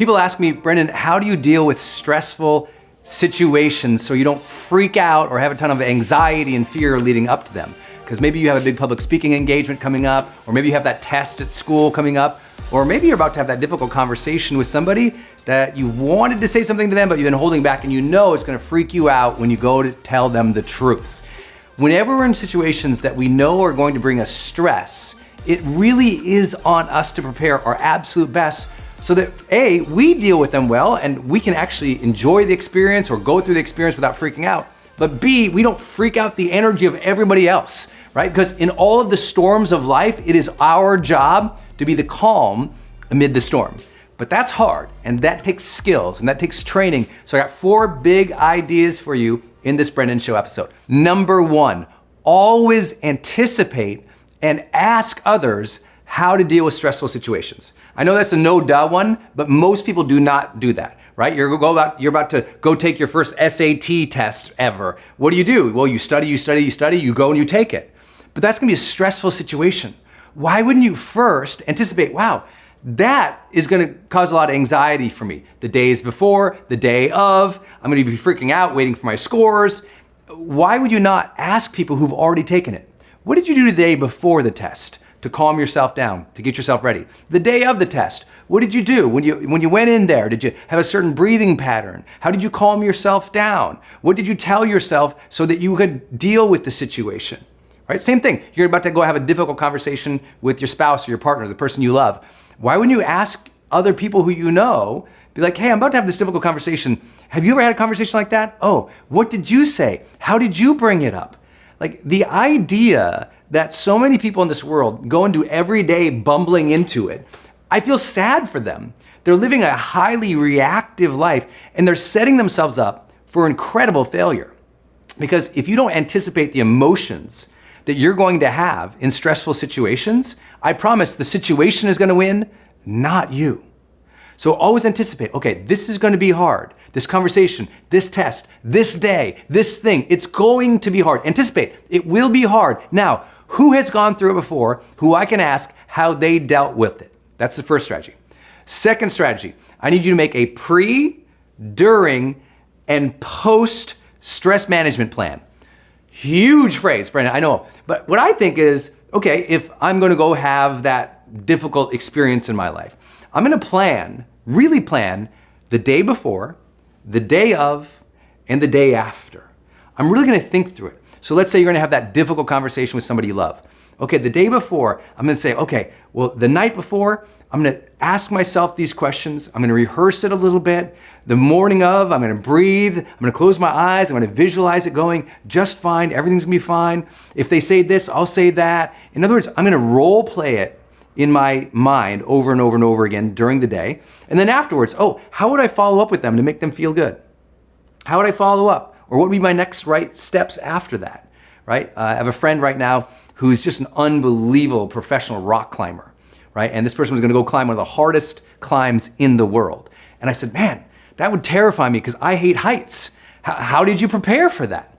People ask me, Brendon, how do you deal with stressful situations so you don't freak out or have a ton of anxiety and fear leading up to them? Because maybe you have a big public speaking engagement coming up, or maybe you have that test at school coming up, or maybe you're about to have that difficult conversation with somebody that you wanted to say something to them, but you've been holding back and you know it's gonna freak you out when you go to tell them the truth. Whenever we're in situations that we know are going to bring us stress, it really is on us to prepare our absolute best so that A, we deal with them well and we can actually enjoy the experience or go through the experience without freaking out. But B, we don't freak out the energy of everybody else, right? Because in all of the storms of life, it is our job to be the calm amid the storm. But that's hard, and that takes skills, and that takes training. So I got 4 big ideas for you in this Brendon Show episode. Number 1, always anticipate and ask others how to deal with stressful situations. I know that's a no-duh one, but most people do not do that, right? You're about to go take your first SAT test ever. What do? Well, you study, you go and you take it. But that's gonna be a stressful situation. Why wouldn't you first anticipate, wow, that is gonna cause a lot of anxiety for me. The days before, the day of, I'm gonna be freaking out, waiting for my scores. Why would you not ask people who've already taken it? What did you do the day before the test to calm yourself down, to get yourself ready? The day of the test, what did you do? When you went in there, did you have a certain breathing pattern? How did you calm yourself down? What did you tell yourself so that you could deal with the situation? Right? Same thing, you're about to go have a difficult conversation with your spouse or your partner, the person you love. Why wouldn't you ask other people who you know, be like, hey, I'm about to have this difficult conversation. Have you ever had a conversation like that? Oh, what did you say? How did you bring it up? Like the idea that so many people in this world go into every day bumbling into it, I feel sad for them. They're living a highly reactive life and they're setting themselves up for incredible failure. Because if you don't anticipate the emotions that you're going to have in stressful situations, I promise the situation is gonna win, not you. So always anticipate, okay, this is gonna be hard. This conversation, this test, this day, this thing, it's going to be hard. Anticipate, it will be hard. Now, who has gone through it before, who I can ask how they dealt with it? That's the first strategy. Second strategy, I need you to make a pre, during, and post stress management plan. Huge phrase, Brendon, I know. But what I think is, okay, if I'm gonna go have that difficult experience in my life, I'm gonna plan, really plan, the day before, the day of, and the day after. I'm really gonna think through it. So let's say you're gonna have that difficult conversation with somebody you love. Okay, the day before, I'm gonna say, okay, well, the night before, I'm gonna ask myself these questions. I'm gonna rehearse it a little bit. The morning of, I'm gonna breathe. I'm gonna close my eyes. I'm gonna visualize it going just fine. Everything's gonna be fine. If they say this, I'll say that. In other words, I'm gonna role play it in my mind over and over and over again during the day. And then afterwards, oh, how would I follow up with them to make them feel good? How would I follow up? Or what would be my next right steps after that, right? I have a friend right now who's just an unbelievable professional rock climber, right? And this person was gonna go climb one of the hardest climbs in the world. And I said, man, that would terrify me because I hate heights. How did you prepare for that?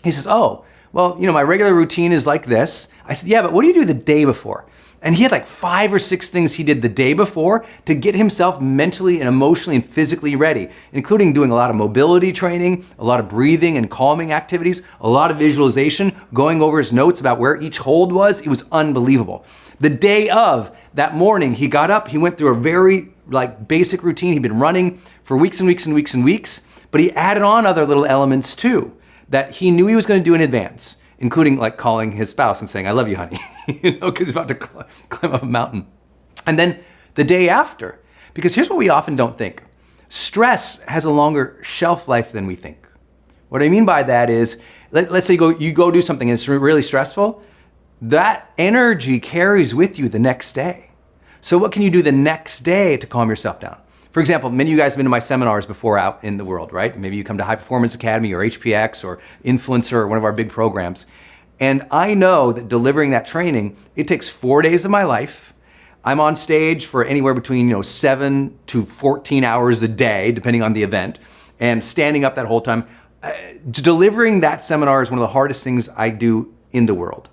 He says, oh, well, my regular routine is like this. I said, yeah, but what do you do the day before? And he had like 5 or 6 things he did the day before to get himself mentally and emotionally and physically ready, including doing a lot of mobility training, a lot of breathing and calming activities, a lot of visualization, going over his notes about where each hold was. It was unbelievable. The day of, that morning, he got up, he went through a very basic routine. He'd been running for weeks and weeks and weeks and weeks, but he added on other little elements too that he knew he was gonna do in advance, including calling his spouse and saying, I love you, honey, because he's about to climb up a mountain. And then the day after, because here's what we often don't think. Stress has a longer shelf life than we think. What I mean by that is, let's say you go do something and it's really stressful, that energy carries with you the next day. So what can you do the next day to calm yourself down? For example, many of you guys have been to my seminars before out in the world, right? Maybe you come to High Performance Academy or HPX or Influencer or one of our big programs. And I know that delivering that training, it takes 4 days of my life. I'm on stage for anywhere between 7 to 14 hours a day, depending on the event, and standing up that whole time. Delivering that seminar is one of the hardest things I do in the world.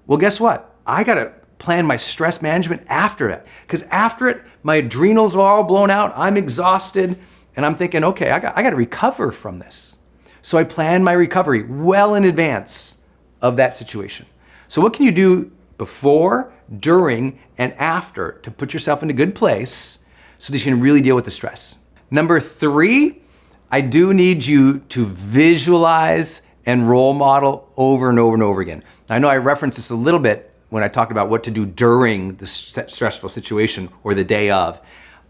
Well, guess what? I gotta plan my stress management after it. Because after it, my adrenals are all blown out, I'm exhausted, and I'm thinking, okay, I got to recover from this. So I plan my recovery well in advance of that situation. So what can you do before, during, and after to put yourself in a good place so that you can really deal with the stress? Number 3, I do need you to visualize and role model over and over and over again. I know I referenced this a little bit when I talked about what to do during the stressful situation or the day of.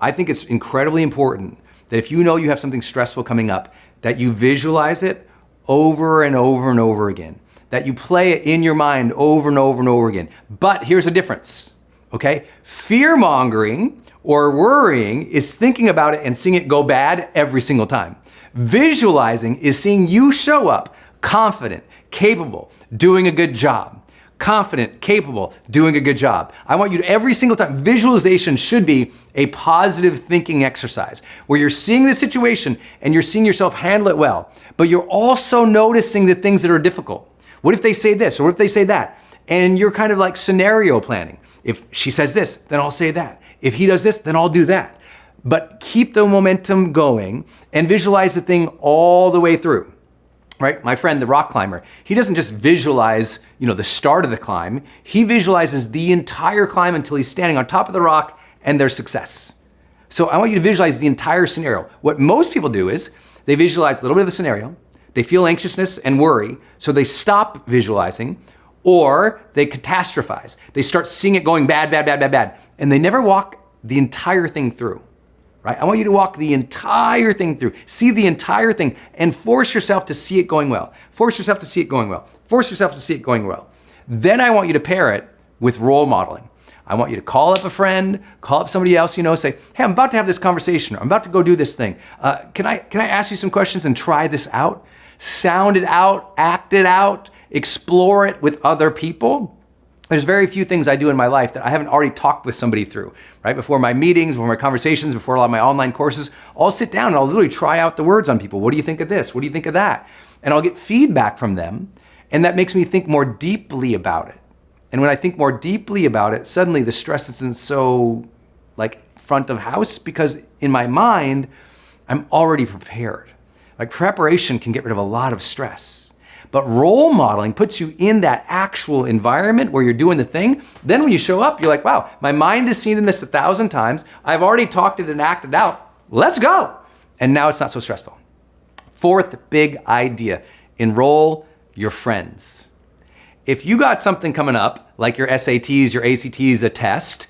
I think it's incredibly important that if you know you have something stressful coming up, that you visualize it over and over and over again, that you play it in your mind over and over and over again. But here's the difference, okay? Fear-mongering or worrying is thinking about it and seeing it go bad every single time. Visualizing is seeing you show up confident, capable, doing a good job. Confident, capable, doing a good job. I want you to every single time, visualization should be a positive thinking exercise where you're seeing the situation and you're seeing yourself handle it well, but you're also noticing the things that are difficult. What if they say this or what if they say that? And you're kind of like scenario planning. If she says this, then I'll say that. If he does this, then I'll do that. But keep the momentum going and visualize the thing all the way through. Right? My friend, the rock climber, he doesn't just visualize, the start of the climb. He visualizes the entire climb until he's standing on top of the rock and their success. So I want you to visualize the entire scenario. What most people do is they visualize a little bit of the scenario, they feel anxiousness and worry, so they stop visualizing, or they catastrophize. They start seeing it going bad, and they never walk the entire thing through. Right? I want you to walk the entire thing through, see the entire thing, and force yourself to see it going well. Force yourself to see it going well. Force yourself to see it going well. Then I want you to pair it with role modeling. I want you to call up a friend, call up somebody else say, hey, I'm about to have this conversation, or I'm about to go do this thing. Can I ask you some questions and try this out? Sound it out, act it out, explore it with other people. There's very few things I do in my life that I haven't already talked with somebody through, right? Before my meetings, before my conversations, before a lot of my online courses, I'll sit down and I'll literally try out the words on people. What do you think of this? What do you think of that? And I'll get feedback from them, and that makes me think more deeply about it. And when I think more deeply about it, suddenly the stress isn't so front of house, because in my mind, I'm already prepared. Preparation can get rid of a lot of stress. But role modeling puts you in that actual environment where you're doing the thing. Then when you show up, you're like, wow, my mind has seen this 1,000 times. I've already talked it and acted out. Let's go. And now it's not so stressful. 4th big idea, enroll your friends. If you got something coming up, like your SATs, your ACTs, a test,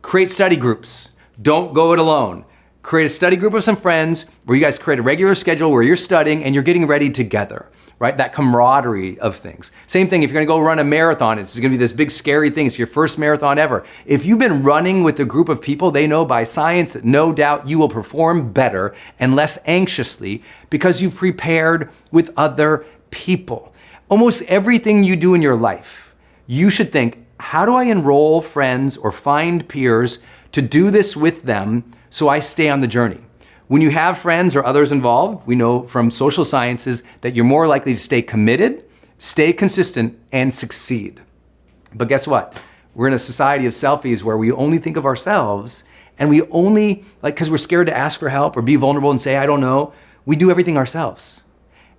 create study groups. Don't go it alone. Create a study group of some friends where you guys create a regular schedule where you're studying and you're getting ready together. Right? That camaraderie of things. Same thing, if you're gonna go run a marathon, it's gonna be this big scary thing, it's your first marathon ever. If you've been running with a group of people, they know by science that no doubt you will perform better and less anxiously because you've prepared with other people. Almost everything you do in your life, you should think, how do I enroll friends or find peers to do this with them so I stay on the journey? When you have friends or others involved, we know from social sciences that you're more likely to stay committed, stay consistent, and succeed. But guess what? We're in a society of selfies where we only think of ourselves, and we only, because we're scared to ask for help or be vulnerable and say, I don't know, we do everything ourselves.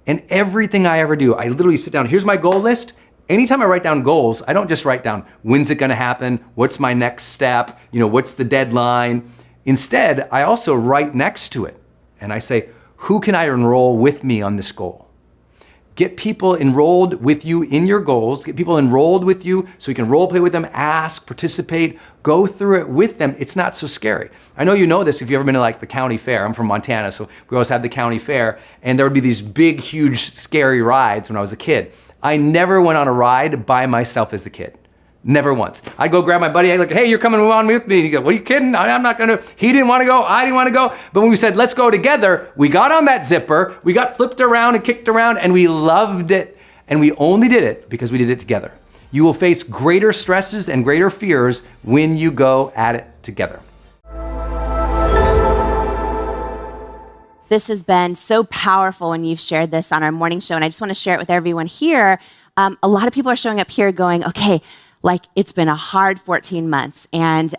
And everything I ever do, I literally sit down, here's my goal list. Anytime I write down goals, I don't just write down, when's it gonna happen? What's my next step? What's the deadline? Instead, I also write next to it and I say, who can I enroll with me on this goal? Get people enrolled with you in your goals, get people enrolled with you so you can role play with them, ask, participate, go through it with them. It's not so scary. I know you know this if you've ever been to the county fair. I'm from Montana, so we always had the county fair, and there would be these big, huge, scary rides when I was a kid. I never went on a ride by myself as a kid. Never once. I'd go grab my buddy, I'd like, hey, you're coming on with me. He'd go, what are you kidding? I'm not gonna. He didn't wanna go, I didn't wanna go. But when we said, let's go together, we got on that zipper, we got flipped around and kicked around, and we loved it. And we only did it because we did it together. You will face greater stresses and greater fears when you go at it together. This has been so powerful when you've shared this on our morning show, and I just wanna share it with everyone here. A lot of people are showing up here going, okay, like it's been a hard 14 months and,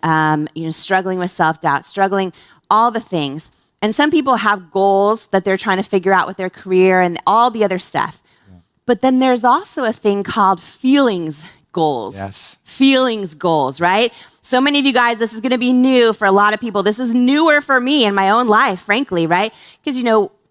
struggling with self-doubt, struggling, all the things. And some people have goals that they're trying to figure out with their career and all the other stuff. Yeah. But then there's also a thing called feelings goals. Yes. Feelings goals, right? So many of you guys, this is going to be new for a lot of people. This is newer for me in my own life, frankly, right? Because,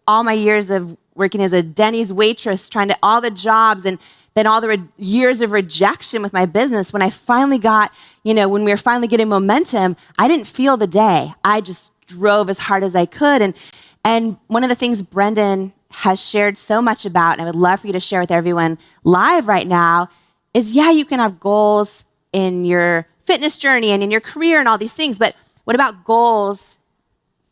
all my years of working as a Denny's waitress, trying to all the jobs and then all the years of rejection with my business, when I finally got, when we were finally getting momentum, I didn't feel the day. I just drove as hard as I could. And one of the things Brendon has shared so much about, and I would love for you to share with everyone live right now, is you can have goals in your fitness journey and in your career and all these things, but what about goals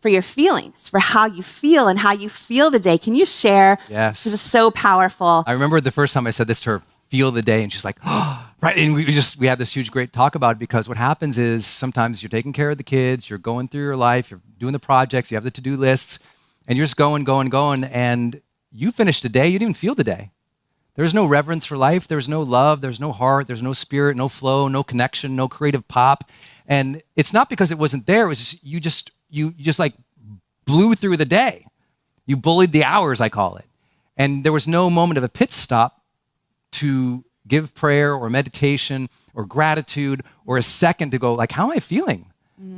for your feelings, for how you feel and how you feel the day? Can you share? Yes. This is so powerful. I remember the first time I said this to her, feel the day, and she's like, oh, right. And we had this huge, great talk about it, because what happens is sometimes you're taking care of the kids, you're going through your life, you're doing the projects, you have the to-do lists, and you're just going, and you finish the day, you didn't even feel the day. There's no reverence for life. There's no love. There's no heart. There's no spirit, no flow, no connection, no creative pop. And it's not because it wasn't there. It was just, you just like blew through the day. You bullied the hours, I call it. And there was no moment of a pit stop to give prayer or meditation or gratitude or a second to go like, how am I feeling?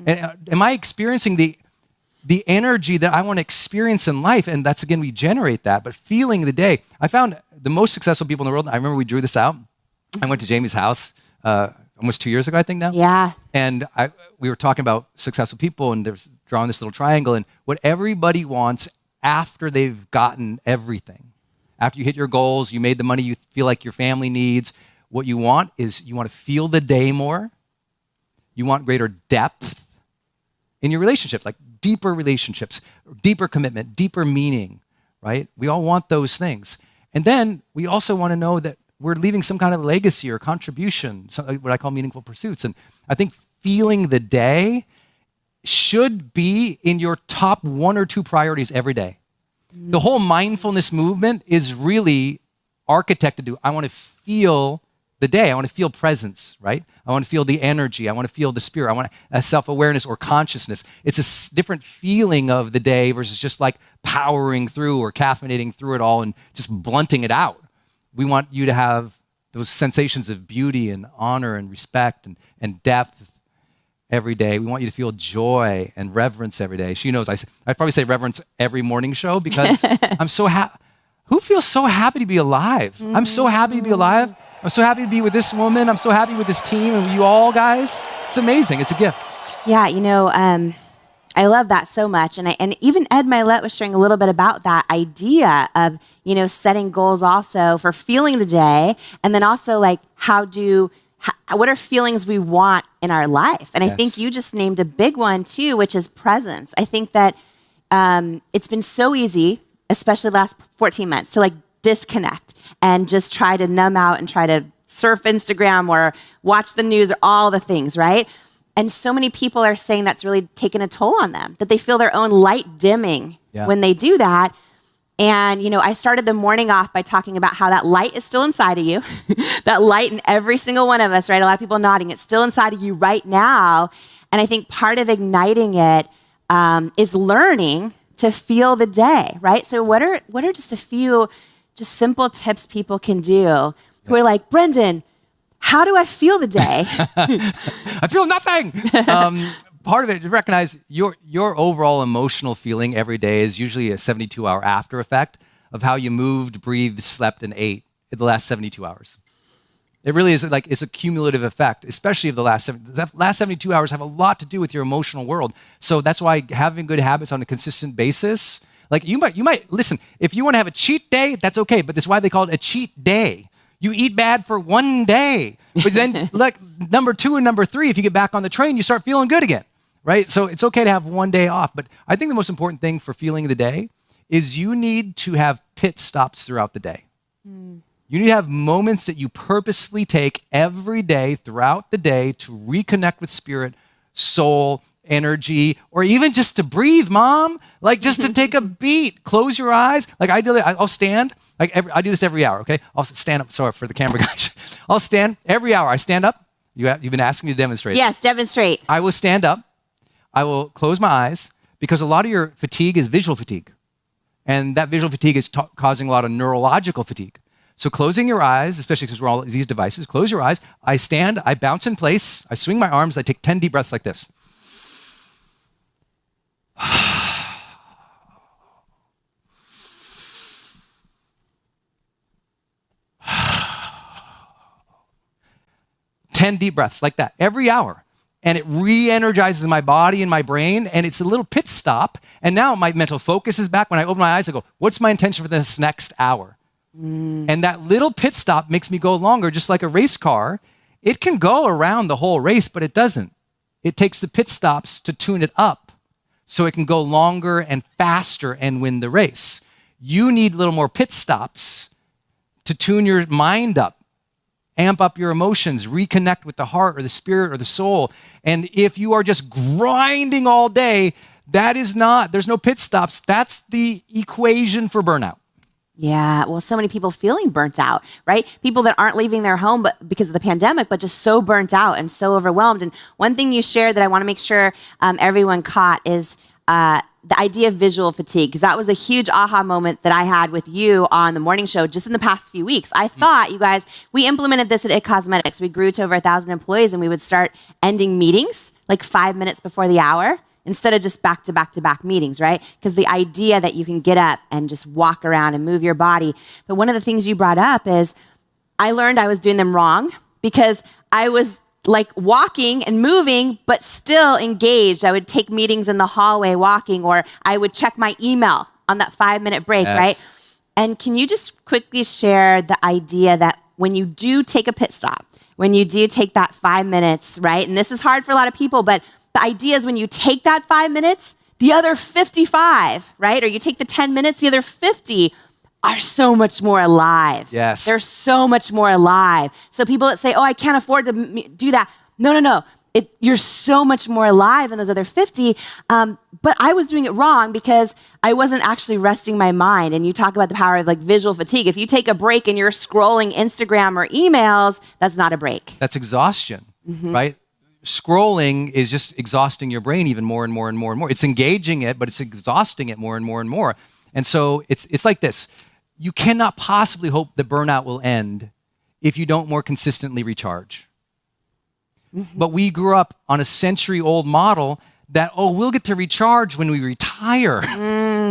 And am I experiencing the energy that I want to experience in life? And that's, again, we generate that. But feeling the day, I found the most successful people in the world, I remember we drew this out. I went to Jamie's house almost 2 years ago, I think now. Yeah. And we were talking about successful people, and there's drawing this little triangle, and what everybody wants after they've gotten everything. After you hit your goals, you made the money you feel like your family needs, what you want is you want to feel the day more. You want greater depth in your relationships, like deeper relationships, deeper commitment, deeper meaning, right? We all want those things. And then we also want to know that we're leaving some kind of legacy or contribution, what I call meaningful pursuits. And I think feeling the day should be in your top 1 or 2 priorities every day. The whole mindfulness movement is really architected to, I want to feel the day. I want to feel presence, right? I want to feel the energy. I want to feel the spirit. I want a self-awareness or consciousness. It's a different feeling of the day versus just like powering through or caffeinating through it all and just blunting it out. We want you to have those sensations of beauty and honor and respect and depth every day. We want you to feel joy and reverence every day. She knows I probably say reverence every morning show because I'm so happy. Who feels so happy to be alive? I'm so happy to be alive. I'm so happy to be with this woman. I'm so happy with this team and you all guys. It's amazing. It's a gift. Yeah, I love that so much. And even Ed Milet was sharing a little bit about that idea of, setting goals also for feeling the day. And then also like what are feelings we want in our life? And I think you just named a big one too, which is presence. I think that it's been so easy, especially the last 14 months, to like disconnect and just try to numb out and try to surf Instagram or watch the news or all the things, right? And so many people are saying that's really taken a toll on them, that they feel their own light dimming when they do that. And, I started the morning off by talking about how that light is still inside of you, that light in every single one of us, right? A lot of people nodding. It's still inside of you right now. And I think part of igniting it is learning to feel the day, right? So what are just a few just simple tips people can do who are like, Brendon, how do I feel the day? I feel nothing. Part of it, recognize your overall emotional feeling every day is usually a 72-hour after effect of how you moved, breathed, slept, and ate in the last 72 hours. It really is like, it's a cumulative effect, especially of the last 72 hours have a lot to do with your emotional world. So that's why having good habits on a consistent basis, like you might, listen, if you want to have a cheat day, that's okay, but that's why they call it a cheat day. You eat bad for one day, but then like number 2 and number 3, if you get back on the train, you start feeling good again, right? So it's okay to have one day off, but I think the most important thing for feeling the day is you need to have pit stops throughout the day. You need to have moments that you purposely take every day throughout the day to reconnect with spirit, soul, energy, or even just to breathe, Mom. Like just to take a beat, close your eyes. Like I'll stand. I do this every hour, okay? I'll stand up. Sorry for the camera guys. I'll stand every hour. I stand up You've been asking me to demonstrate. Yes, demonstrate. I will stand up. I will close my eyes because a lot of your fatigue is visual fatigue. And that visual fatigue is causing a lot of neurological fatigue. So closing your eyes, especially because we're all these devices, close your eyes. I stand, I bounce in place, I swing my arms, I take 10 deep breaths like this. 10 deep breaths like that every hour. And it re-energizes my body and my brain, and it's a little pit stop. And now my mental focus is back. When I open my eyes, I go, what's my intention for this next hour? And that little pit stop makes me go longer, just like a race car. It can go around the whole race, but it doesn't. It takes the pit stops to tune it up so it can go longer and faster and win the race. You need a little more pit stops to tune your mind up, amp up your emotions, reconnect with the heart or the spirit or the soul. And if you are just grinding all day, there's no pit stops. That's the equation for burnout. Yeah, well, so many people feeling burnt out, right? People that aren't leaving their home but because of the pandemic, but just so burnt out and so overwhelmed. And one thing you shared that I want to make sure everyone caught is the idea of visual fatigue, because that was a huge aha moment that I had with you on the morning show just in the past few weeks. I thought, you guys, we implemented this at It Cosmetics. We grew to over 1,000 employees, and we would start ending meetings like 5 minutes before the hour, instead of just back-to-back-to-back meetings, right? Because the idea that you can get up and just walk around and move your body. But one of the things you brought up is I learned I was doing them wrong because I was like walking and moving, but still engaged. I would take meetings in the hallway walking, or I would check my email on that 5-minute break, Yes. right? And can you just quickly share the idea that when you do take a pit stop, when you do take that 5 minutes, right? And this is hard for a lot of people, but the idea is when you take that 5 minutes, the other 55, right? Or you take the 10 minutes, the other 50 are so much more alive. Yes. They're so much more alive. So people that say, oh, I can't afford to do that. No. You're so much more alive in those other 50. But I was doing it wrong because I wasn't actually resting my mind. And you talk about the power of like visual fatigue. If you take a break and you're scrolling Instagram or emails, that's not a break. That's exhaustion, right? Scrolling is just exhausting your brain even more and more and more and more. It's engaging it, but it's exhausting it more and more and more. And so it's like this. You cannot possibly hope that burnout will end if you don't more consistently recharge. But we grew up on a century-old model that, we'll get to recharge when we retire.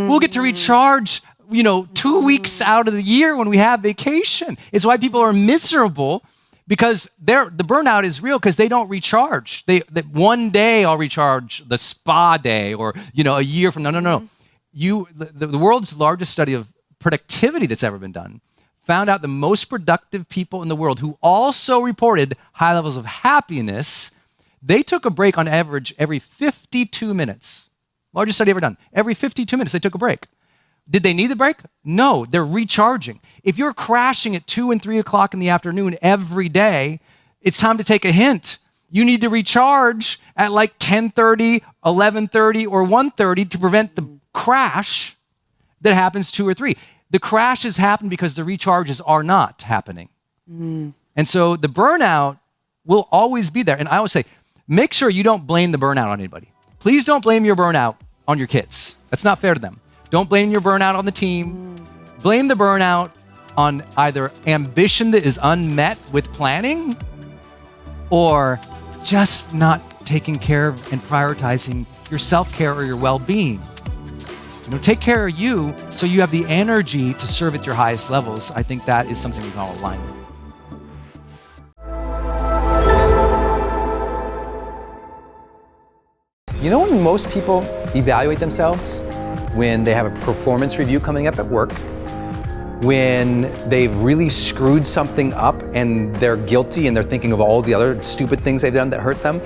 We'll get to recharge, 2 weeks out of the year when we have vacation. It's why people are miserable, because the burnout is real because they don't recharge. That one day I'll recharge, the spa day, or a year from no. The world's largest study of productivity that's ever been done found out the most productive people in the world who also reported high levels of happiness, they took a break on average every 52 minutes. Largest study ever done. Every 52 minutes they took a break. Did they need the break? No, they're recharging. If you're crashing at 2 and 3 o'clock in the afternoon every day, it's time to take a hint. You need to recharge at like 10:30, 11:30, or 1:30 to prevent the crash that happens 2 or 3. The crashes happen because the recharges are not happening. And so the burnout will always be there. And I always say, make sure you don't blame the burnout on anybody. Please don't blame your burnout on your kids. That's not fair to them. Don't blame your burnout on the team. Blame the burnout on either ambition that is unmet with planning or just not taking care of and prioritizing your self-care or your well-being. Take care of you so you have the energy to serve at your highest levels. I think that is something we can all align with. When most people evaluate themselves? When they have a performance review coming up at work, when they've really screwed something up and they're guilty and they're thinking of all the other stupid things they've done that hurt them.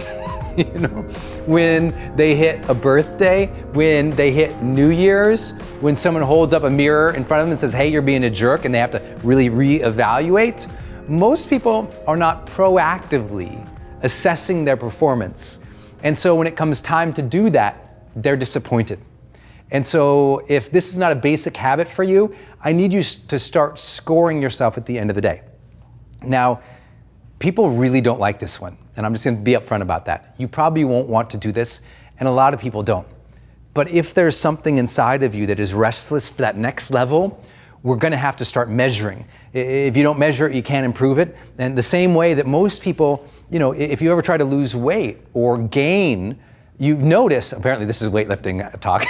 When they hit a birthday, when they hit New Year's, when someone holds up a mirror in front of them and says, hey, you're being a jerk, and they have to really reevaluate. Most people are not proactively assessing their performance. And so when it comes time to do that, they're disappointed. And so if this is not a basic habit for you, I need you to start scoring yourself at the end of the day. Now, people really don't like this one. and I'm just gonna be upfront about that. You probably won't want to do this, and a lot of people don't. But if there's something inside of you that is restless for that next level, we're gonna have to start measuring. If you don't measure it, you can't improve it. And the same way that most people, if you ever try to lose weight or gain, you notice, apparently this is weightlifting talk,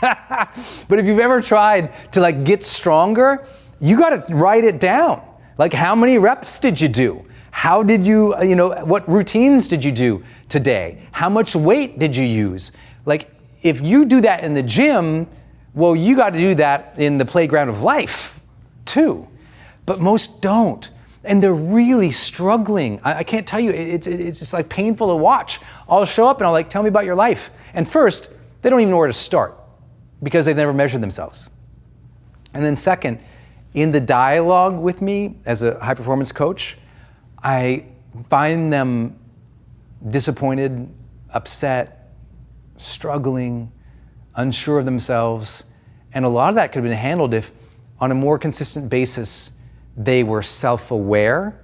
but if you've ever tried to get stronger, you gotta write it down. Like, how many reps did you do? How did you, what routines did you do today? How much weight did you use? Like, if you do that in the gym, well, you got to do that in the playground of life too. But most don't. And they're really struggling. I can't tell you, it's just like painful to watch. I'll show up and I'll tell me about your life. And first, they don't even know where to start because they've never measured themselves. And then second, in the dialogue with me as a high performance coach, I find them disappointed, upset, struggling, unsure of themselves. And a lot of that could have been handled if, on a more consistent basis, they were self-aware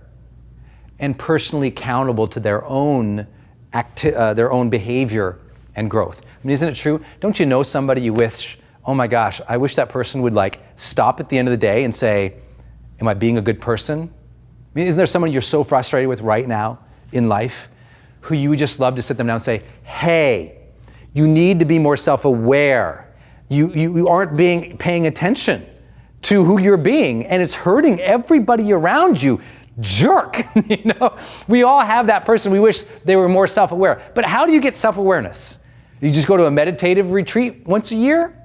and personally accountable to their own behavior and growth. I mean, isn't it true? Don't you know somebody you wish, oh my gosh, I wish that person would stop at the end of the day and say, am I being a good person? I mean, isn't there someone you're so frustrated with right now in life who you would just love to sit them down and say, hey, you need to be more self-aware. You aren't paying attention to who you're being, and it's hurting everybody around you. Jerk. We all have that person we wish they were more self-aware. But how do you get self-awareness? You just go to a meditative retreat once a year?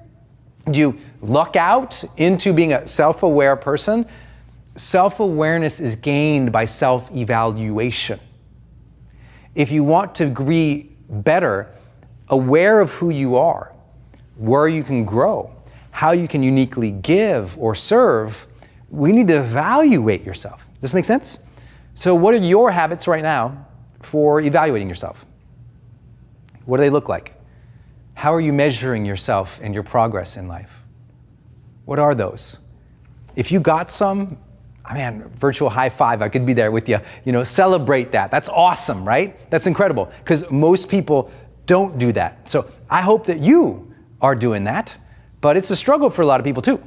Do you luck out into being a self-aware person? Self-awareness is gained by self-evaluation. If you want to be better, aware of who you are, where you can grow, how you can uniquely give or serve, we need to evaluate yourself. Does this make sense? So what are your habits right now for evaluating yourself? What do they look like? How are you measuring yourself and your progress in life? What are those? If you got some, man, virtual high five, I could be there with you. Celebrate that. That's awesome, right? That's incredible, because most people don't do that. So I hope that you are doing that, but it's a struggle for a lot of people too.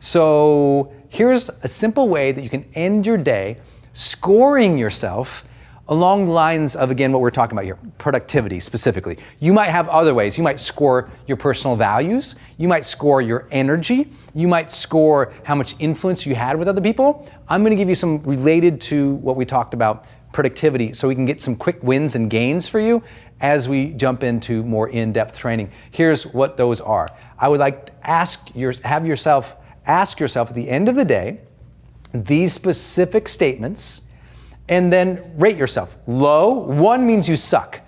So here's a simple way that you can end your day scoring yourself along the lines of, again, what we're talking about here, productivity specifically. You might have other ways. You might score your personal values. You might score your energy. You might score how much influence you had with other people. I'm going to give you some related to what we talked about, productivity, so we can get some quick wins and gains for you as we jump into more in-depth training. Here's what those are. I would like to ask yourself at the end of the day these specific statements, and then rate yourself. Low, 1 means you suck.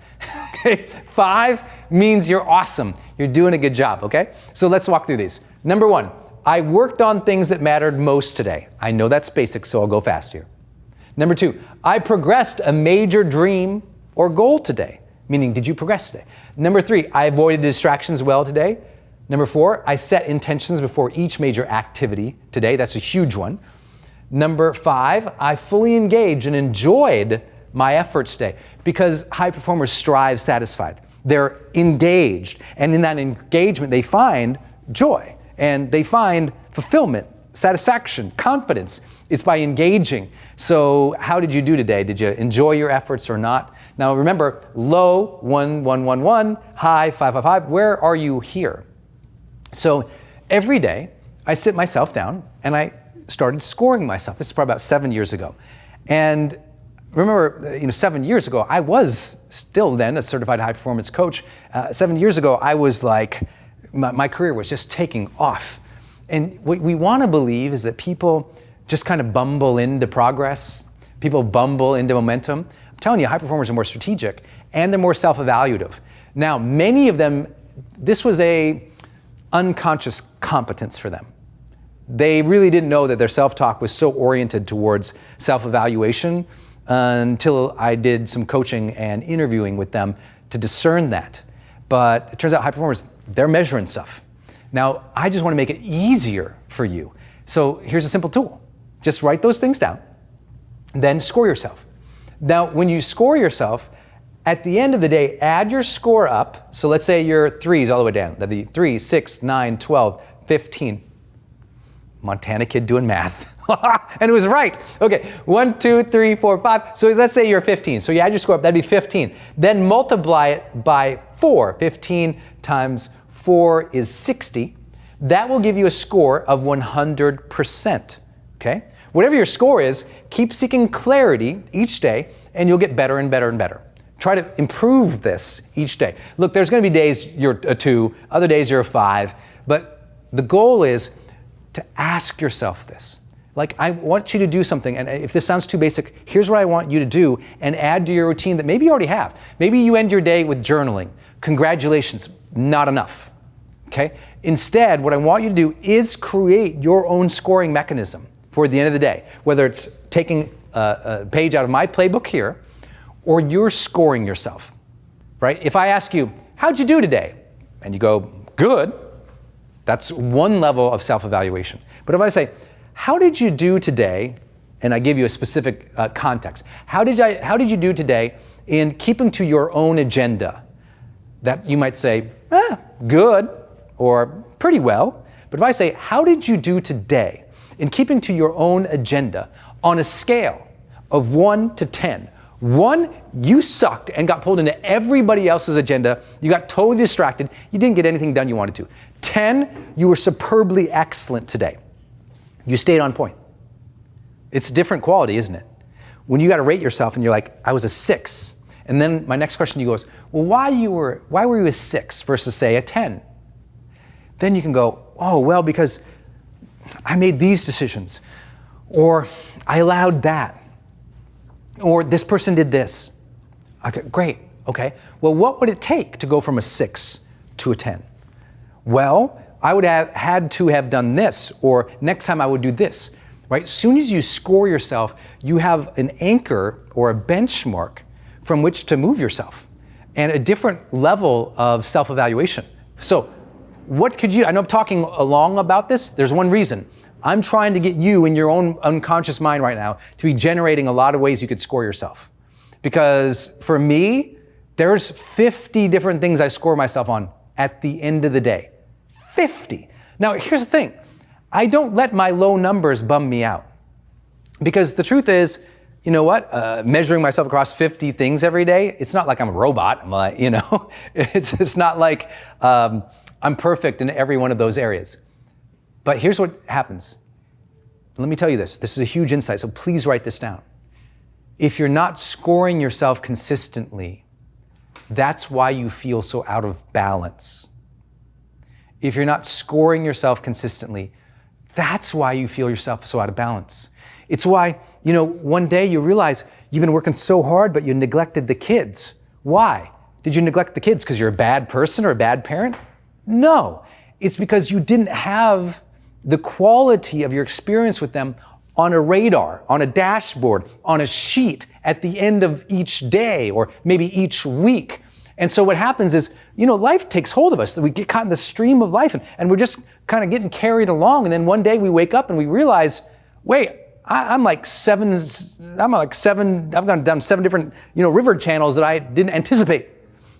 Okay? 5 means you're awesome. You're doing a good job, okay? So let's walk through these. Number 1, I worked on things that mattered most today. I know that's basic, so I'll go fast here. Number 2, I progressed a major dream or goal today. Meaning, did you progress today? Number 3, I avoided distractions well today. Number 4, I set intentions before each major activity today. That's a huge one. Number 5, I fully engaged and enjoyed my efforts today, because high performers strive satisfied. They're engaged, and in that engagement, they find joy, and they find fulfillment, satisfaction, confidence. It's by engaging. So how did you do today? Did you enjoy your efforts or not? Now remember, low, 1, 1, 1, 1, high, 5, 5, 5. Where are you here? So every day, I sit myself down and I started scoring myself. This is probably about 7 years ago. And remember, 7 years ago, I was still then a certified high performance coach. 7 years ago, I was my career was just taking off. And what we want to believe is that people just kind of bumble into progress. People bumble into momentum. I'm telling you, high performers are more strategic and they're more self-evaluative. Now, many of them, this was a unconscious competence for them. They really didn't know that their self-talk was so oriented towards self-evaluation until I did some coaching and interviewing with them to discern that. But it turns out high performers, they're measuring stuff. Now, I just want to make it easier for you. So here's a simple tool. Just write those things down, then score yourself. Now, when you score yourself, At the end of the day, add your score up. So let's say your threes all the way down. That'd be 3, 6, 9, 12, 15. Montana kid doing math. And it was right. Okay, 1, 2, 3, 4, 5. So let's say you're 15. So you add your score up, that'd be 15. Then multiply it by 4. 15 times 4 is 60. That will give you a score of 100%. Okay? Whatever your score is, keep seeking clarity each day, and you'll get better and better and better. Try to improve this each day. Look, there's going to be days you're a 2, other days you're a 5, but the goal is to ask yourself this. Like, I want you to do something, and if this sounds too basic, here's what I want you to do, and add to your routine that maybe you already have. Maybe you end your day with journaling. Congratulations, not enough. Okay? Instead, what I want you to do is create your own scoring mechanism for the end of the day, whether it's taking a page out of my playbook here, or you're scoring yourself, right? If I ask you, how'd you do today? And you go, good, that's one level of self-evaluation. But if I say, how did you do today? And I give you a specific context. How did you do today in keeping to your own agenda? That you might say, good, or pretty well. But if I say, how did you do today in keeping to your own agenda on a scale of 1 to 10? 1, you sucked and got pulled into everybody else's agenda. You got totally distracted. You didn't get anything done you wanted to. 10, you were superbly excellent today. You stayed on point. It's different quality, isn't it? When you got to rate yourself and you're like, I was a 6. And then my next question to you goes, well, why were you a 6 versus, say, a 10? Then you can go, oh, well, because I made these decisions, or I allowed that, or this person did this. Okay, great, okay. Well, what would it take to go from a 6 to a 10? Well, I would have had to have done this, or next time I would do this, right? As soon as you score yourself, you have an anchor or a benchmark from which to move yourself, and a different level of self-evaluation. So what could you, I know I'm talking along about this, there's one reason. I'm trying to get you in your own unconscious mind right now to be generating a lot of ways you could score yourself. Because for me, there's 50 different things I score myself on at the end of the day. 50. Now, here's the thing. I don't let my low numbers bum me out. Because the truth is, you know what? Measuring myself across 50 things every day, it's not like I'm a robot. I'm like, it's not like I'm perfect in every one of those areas. But here's what happens. Let me tell you this. This is a huge insight, so please write this down. If you're not scoring yourself consistently, that's why you feel so out of balance. If you're not scoring yourself consistently, that's why you feel yourself so out of balance. It's why, one day you realize you've been working so hard, but you neglected the kids. Why? Did you neglect the kids because you're a bad person or a bad parent? No, it's because you didn't have the quality of your experience with them on a radar, on a dashboard, on a sheet at the end of each day or maybe each week. And so what happens is, life takes hold of us. We get caught in the stream of life and we're just kind of getting carried along. And then one day we wake up and we realize, wait, I've gone down 7 different, river channels that I didn't anticipate,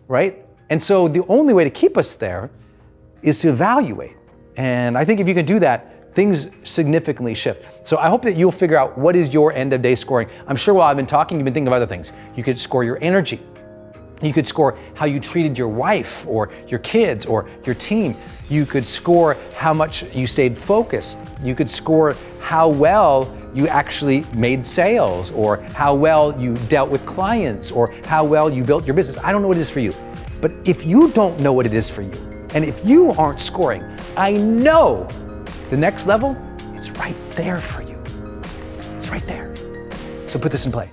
right? And so the only way to keep us there is to evaluate. And I think if you can do that, things significantly shift. So I hope that you'll figure out what is your end of day scoring. I'm sure while I've been talking, you've been thinking of other things. You could score your energy. You could score how you treated your wife or your kids or your team. You could score how much you stayed focused. You could score how well you actually made sales or how well you dealt with clients or how well you built your business. I don't know what it is for you. But if you don't know what it is for you, and if you aren't scoring, I know the next level is right there for you. It's right there. So put this in play.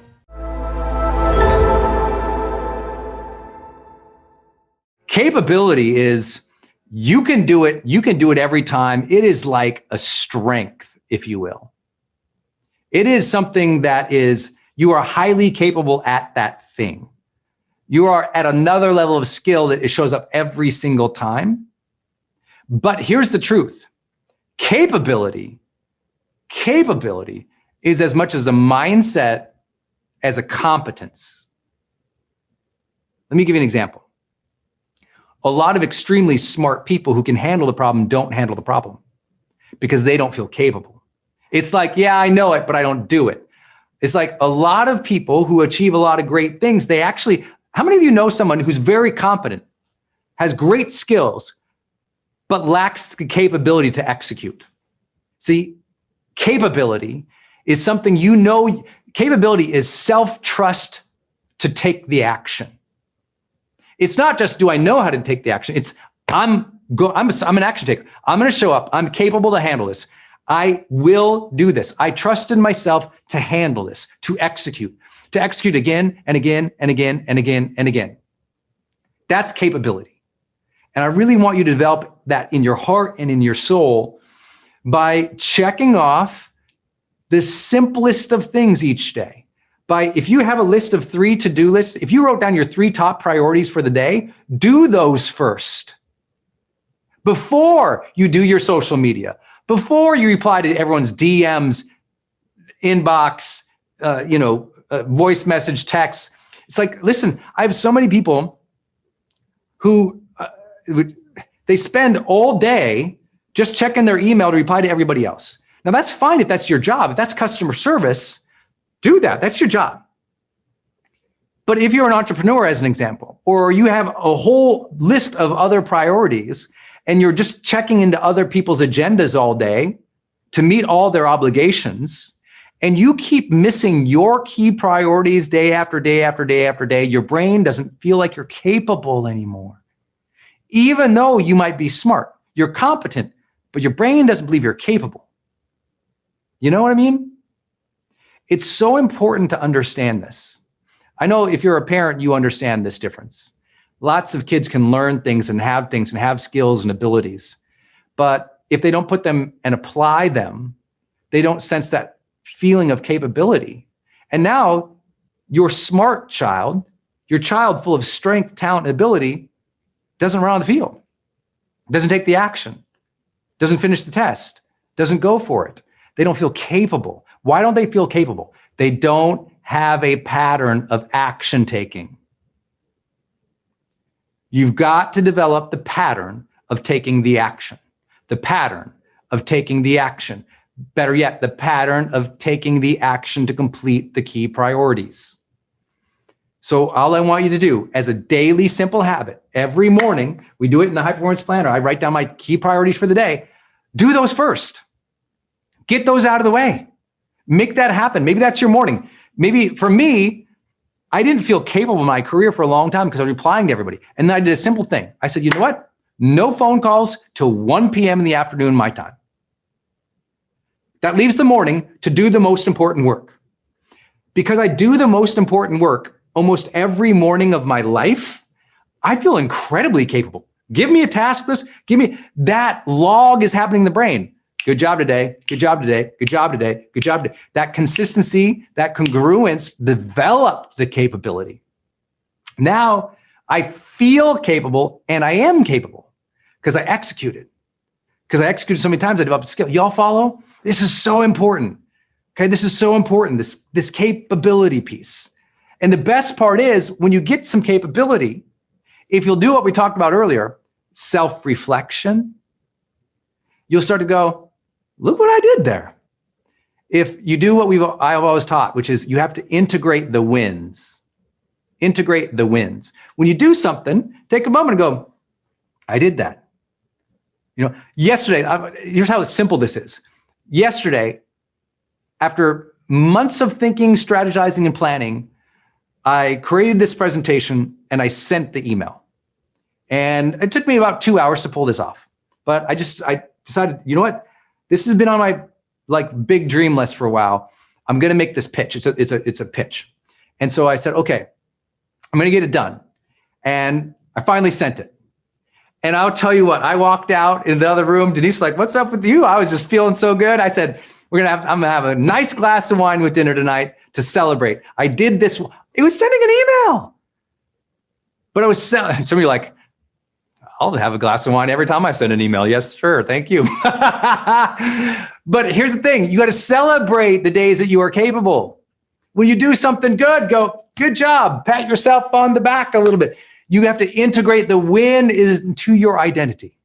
Capability is, you can do it every time. It is like a strength, if you will. It is something that you are highly capable at that thing. You are at another level of skill that it shows up every single time. But here's the truth. Capability is as much as a mindset as a competence. Let me give you an example. A lot of extremely smart people who can handle the problem don't handle the problem because they don't feel capable. It's like, yeah, I know it, but I don't do it. It's like a lot of people who achieve a lot of great things, they actually, how many of you know someone who's very competent, has great skills, but lacks the capability to execute? See, capability is something you know, capability is self-trust to take the action. It's not just, do I know how to take the action? It's, I'm an action taker. I'm going to show up. I'm capable to handle this. I will do this. I trust in myself to handle this, to execute again and again and again and again and again. That's capability. And I really want you to develop that in your heart and in your soul by checking off the simplest of things each day. If you have a list of 3 to-do lists, if you wrote down your 3 top priorities for the day, do those first. Before you do your social media, before you reply to everyone's DMs, inbox, voice message, text. It's like, listen, I have so many people who they spend all day just checking their email to reply to everybody else. Now that's fine if that's your job. If that's customer service, do that. That's your job. But if you're an entrepreneur, as an example, or you have a whole list of other priorities and you're just checking into other people's agendas all day to meet all their obligations, and you keep missing your key priorities day after day after day after day, your brain doesn't feel like you're capable anymore. Even though you might be smart, you're competent, but your brain doesn't believe you're capable. You know what I mean? It's so important to understand this. I know if you're a parent, you understand this difference. Lots of kids can learn things and have skills and abilities. But if they don't put them and apply them, they don't sense that feeling of capability. And now your smart child, your child full of strength, talent, and ability, doesn't run on the field, doesn't take the action, doesn't finish the test, doesn't go for it. They don't feel capable. Why don't they feel capable? They don't have a pattern of action taking. You've got to develop the pattern of taking the action, the pattern of taking the action. Better yet, the pattern of taking the action to complete the key priorities. So all I want you to do as a daily simple habit, every morning, we do it in the high performance planner. I write down my key priorities for the day. Do those first. Get those out of the way. Make that happen. Maybe that's your morning. Maybe for me, I didn't feel capable in my career for a long time because I was replying to everybody. And then I did a simple thing. I said, you know what? No phone calls till 1 p.m. in the afternoon, my time. That leaves the morning to do the most important work. Because I do the most important work almost every morning of my life, I feel incredibly capable. Give me a task list. Give me that log is happening in the brain. Good job today. Good job today. Good job today. Good job today. That consistency, that congruence developed the capability. Now I feel capable and I am capable because I executed. Because I executed so many times, I developed a skill. Y'all follow? This is so important. Okay, this is so important, this capability piece. And the best part is when you get some capability, if you'll do what we talked about earlier, self-reflection, you'll start to go, look what I did there. If you do what I've always taught, which is you have to integrate the wins. Integrate the wins. When you do something, take a moment and go, I did that. You know, yesterday, here's how simple this is. Yesterday, after months of thinking, strategizing, and planning, I created this presentation and I sent the email. And it took me about 2 hours to pull this off. But I decided, you know what? This has been on my big dream list for a while. I'm going to make this pitch. It's a pitch. And so I said, okay, I'm going to get it done. And I finally sent it. And I'll tell you what, I walked out in the other room. Denise was like, what's up with you? I was just feeling so good. I said, I'm going to have a nice glass of wine with dinner tonight to celebrate. I did this. It was sending an email. But I was somebody like, I'll have a glass of wine every time I send an email. Yes, sure. Thank you. But here's the thing. You got to celebrate the days that you are capable. When you do something good, go, good job. Pat yourself on the back a little bit. You have to integrate the win into your identity.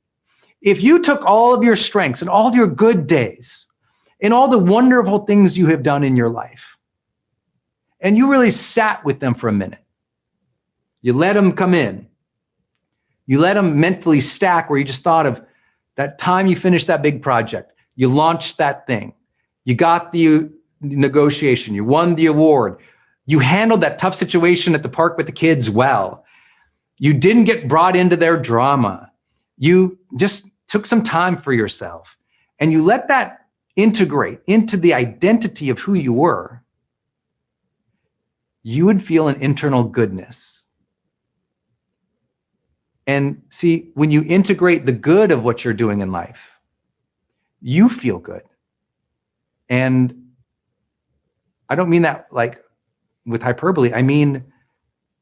If you took all of your strengths and all of your good days and all the wonderful things you have done in your life, and you really sat with them for a minute, you let them come in, you let them mentally stack where you just thought of that time you finished that big project, you launched that thing, you got the negotiation, you won the award, you handled that tough situation at the park with the kids well, you didn't get brought into their drama, you just took some time for yourself, and you let that integrate into the identity of who you were, you would feel an internal goodness. And see, when you integrate the good of what you're doing in life, you feel good. And I don't mean that like with hyperbole. I mean,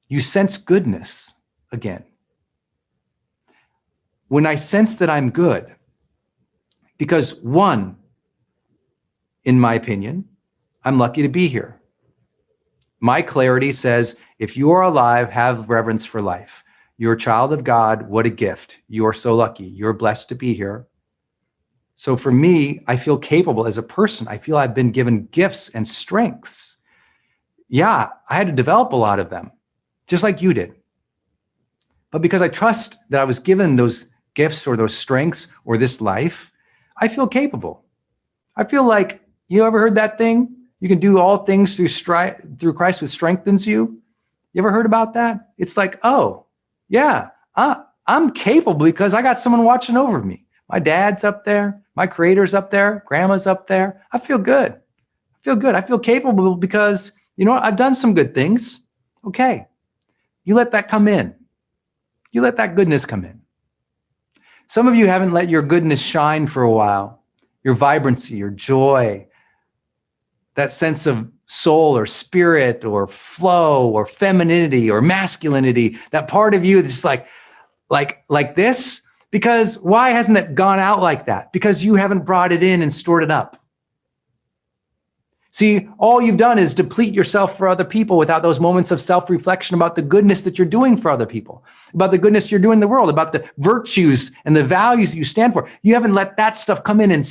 you sense goodness again. When I sense that I'm good, because one, in my opinion, I'm lucky to be here. My clarity says, if you are alive, have reverence for life. You're a child of God. What a gift. You are so lucky. You're blessed to be here. So for me, I feel capable as a person. I feel I've been given gifts and strengths. Yeah, I had to develop a lot of them, just like you did. But because I trust that I was given those gifts or those strengths or this life, I feel capable. I feel like, you ever heard that thing? You can do all things through Christ who strengthens you. You ever heard about that? It's like, oh, yeah, I'm capable because I got someone watching over me. My dad's up there. My creator's up there. Grandma's up there. I feel good. I feel good. I feel capable because, you know what? I've done some good things. Okay. You let that come in. You let that goodness come in. Some of you haven't let your goodness shine for a while. Your vibrancy, your joy, that sense of soul or spirit or flow or femininity or masculinity, that part of you that's like this, because why hasn't it gone out like that? Because you haven't brought it in and stored it up. See, all you've done is deplete yourself for other people without those moments of self-reflection about the goodness that you're doing for other people, about the goodness you're doing in the world, about the virtues and the values that you stand for. You haven't let that stuff come in and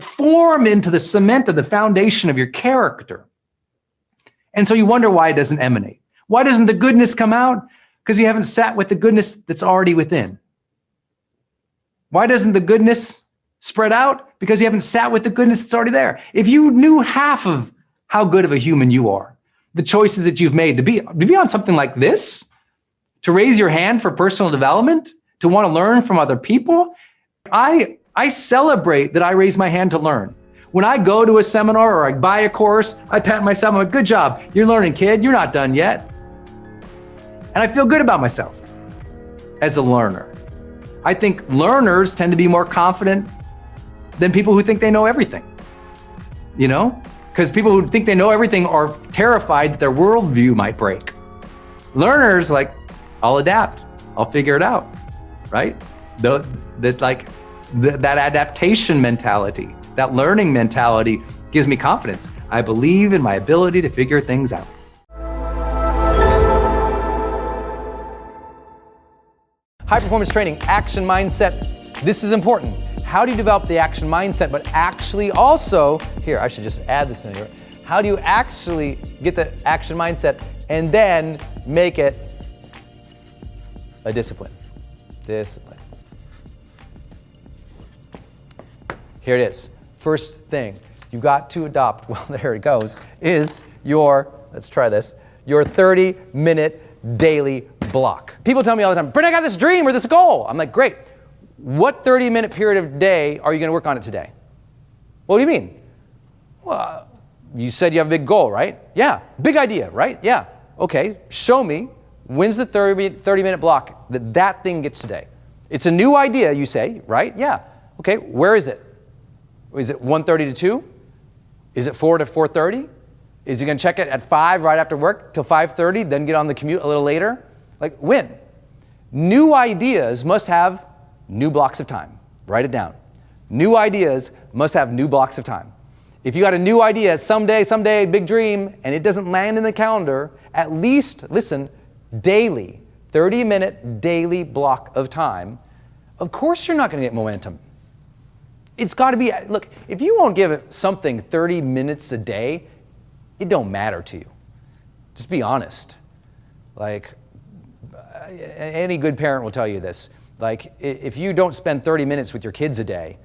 form into the cement of the foundation of your character. And so you wonder why it doesn't emanate. Why doesn't the goodness come out? Because you haven't sat with the goodness that's already within. Why doesn't the goodness spread out? Because you haven't sat with the goodness that's already there. If you knew half of how good of a human you are, the choices that you've made to be on something like this, to raise your hand for personal development, to want to learn from other people, I celebrate that I raise my hand to learn. When I go to a seminar or I buy a course, I pat myself, I'm like, good job. You're learning, kid. You're not done yet. And I feel good about myself as a learner. I think learners tend to be more confident than people who think they know everything. You know? Because people who think they know everything are terrified that their worldview might break. Learners, like, I'll adapt. I'll figure it out, right? That adaptation mentality, that learning mentality gives me confidence. I believe in my ability to figure things out. High performance training, action mindset. This is important. How do you develop the action mindset, but actually also, here, I should just add this in here. How do you actually get the action mindset and then make it a discipline? Discipline. Here it is. First thing you got to adopt, well, there it goes, is let's try this, your 30-minute daily block. People tell me all the time, Brendon, I got this dream or this goal. I'm like, great. What 30-minute period of day are you going to work on it today? What do you mean? Well, you said you have a big goal, right? Yeah. Big idea, right? Yeah. Okay. Show me when's the 30-minute block that thing gets today. It's a new idea, you say, right? Yeah. Okay. Where is it? Is it 1:30 to 2? Is it 4 to 4:30? Is he going to check it at 5 right after work till 5:30, then get on the commute a little later? Like, when? New ideas must have new blocks of time. Write it down. New ideas must have new blocks of time. if you got a new idea, someday, big dream, and it doesn't land in the calendar, at least, listen, daily, 30-minute daily block of time, of course you're not going to get momentum. It's got to be, look, if you won't give something 30 minutes a day, it don't matter to you. Just be honest. Like, any good parent will tell you this. Like, if you don't spend 30 minutes with your kids a day,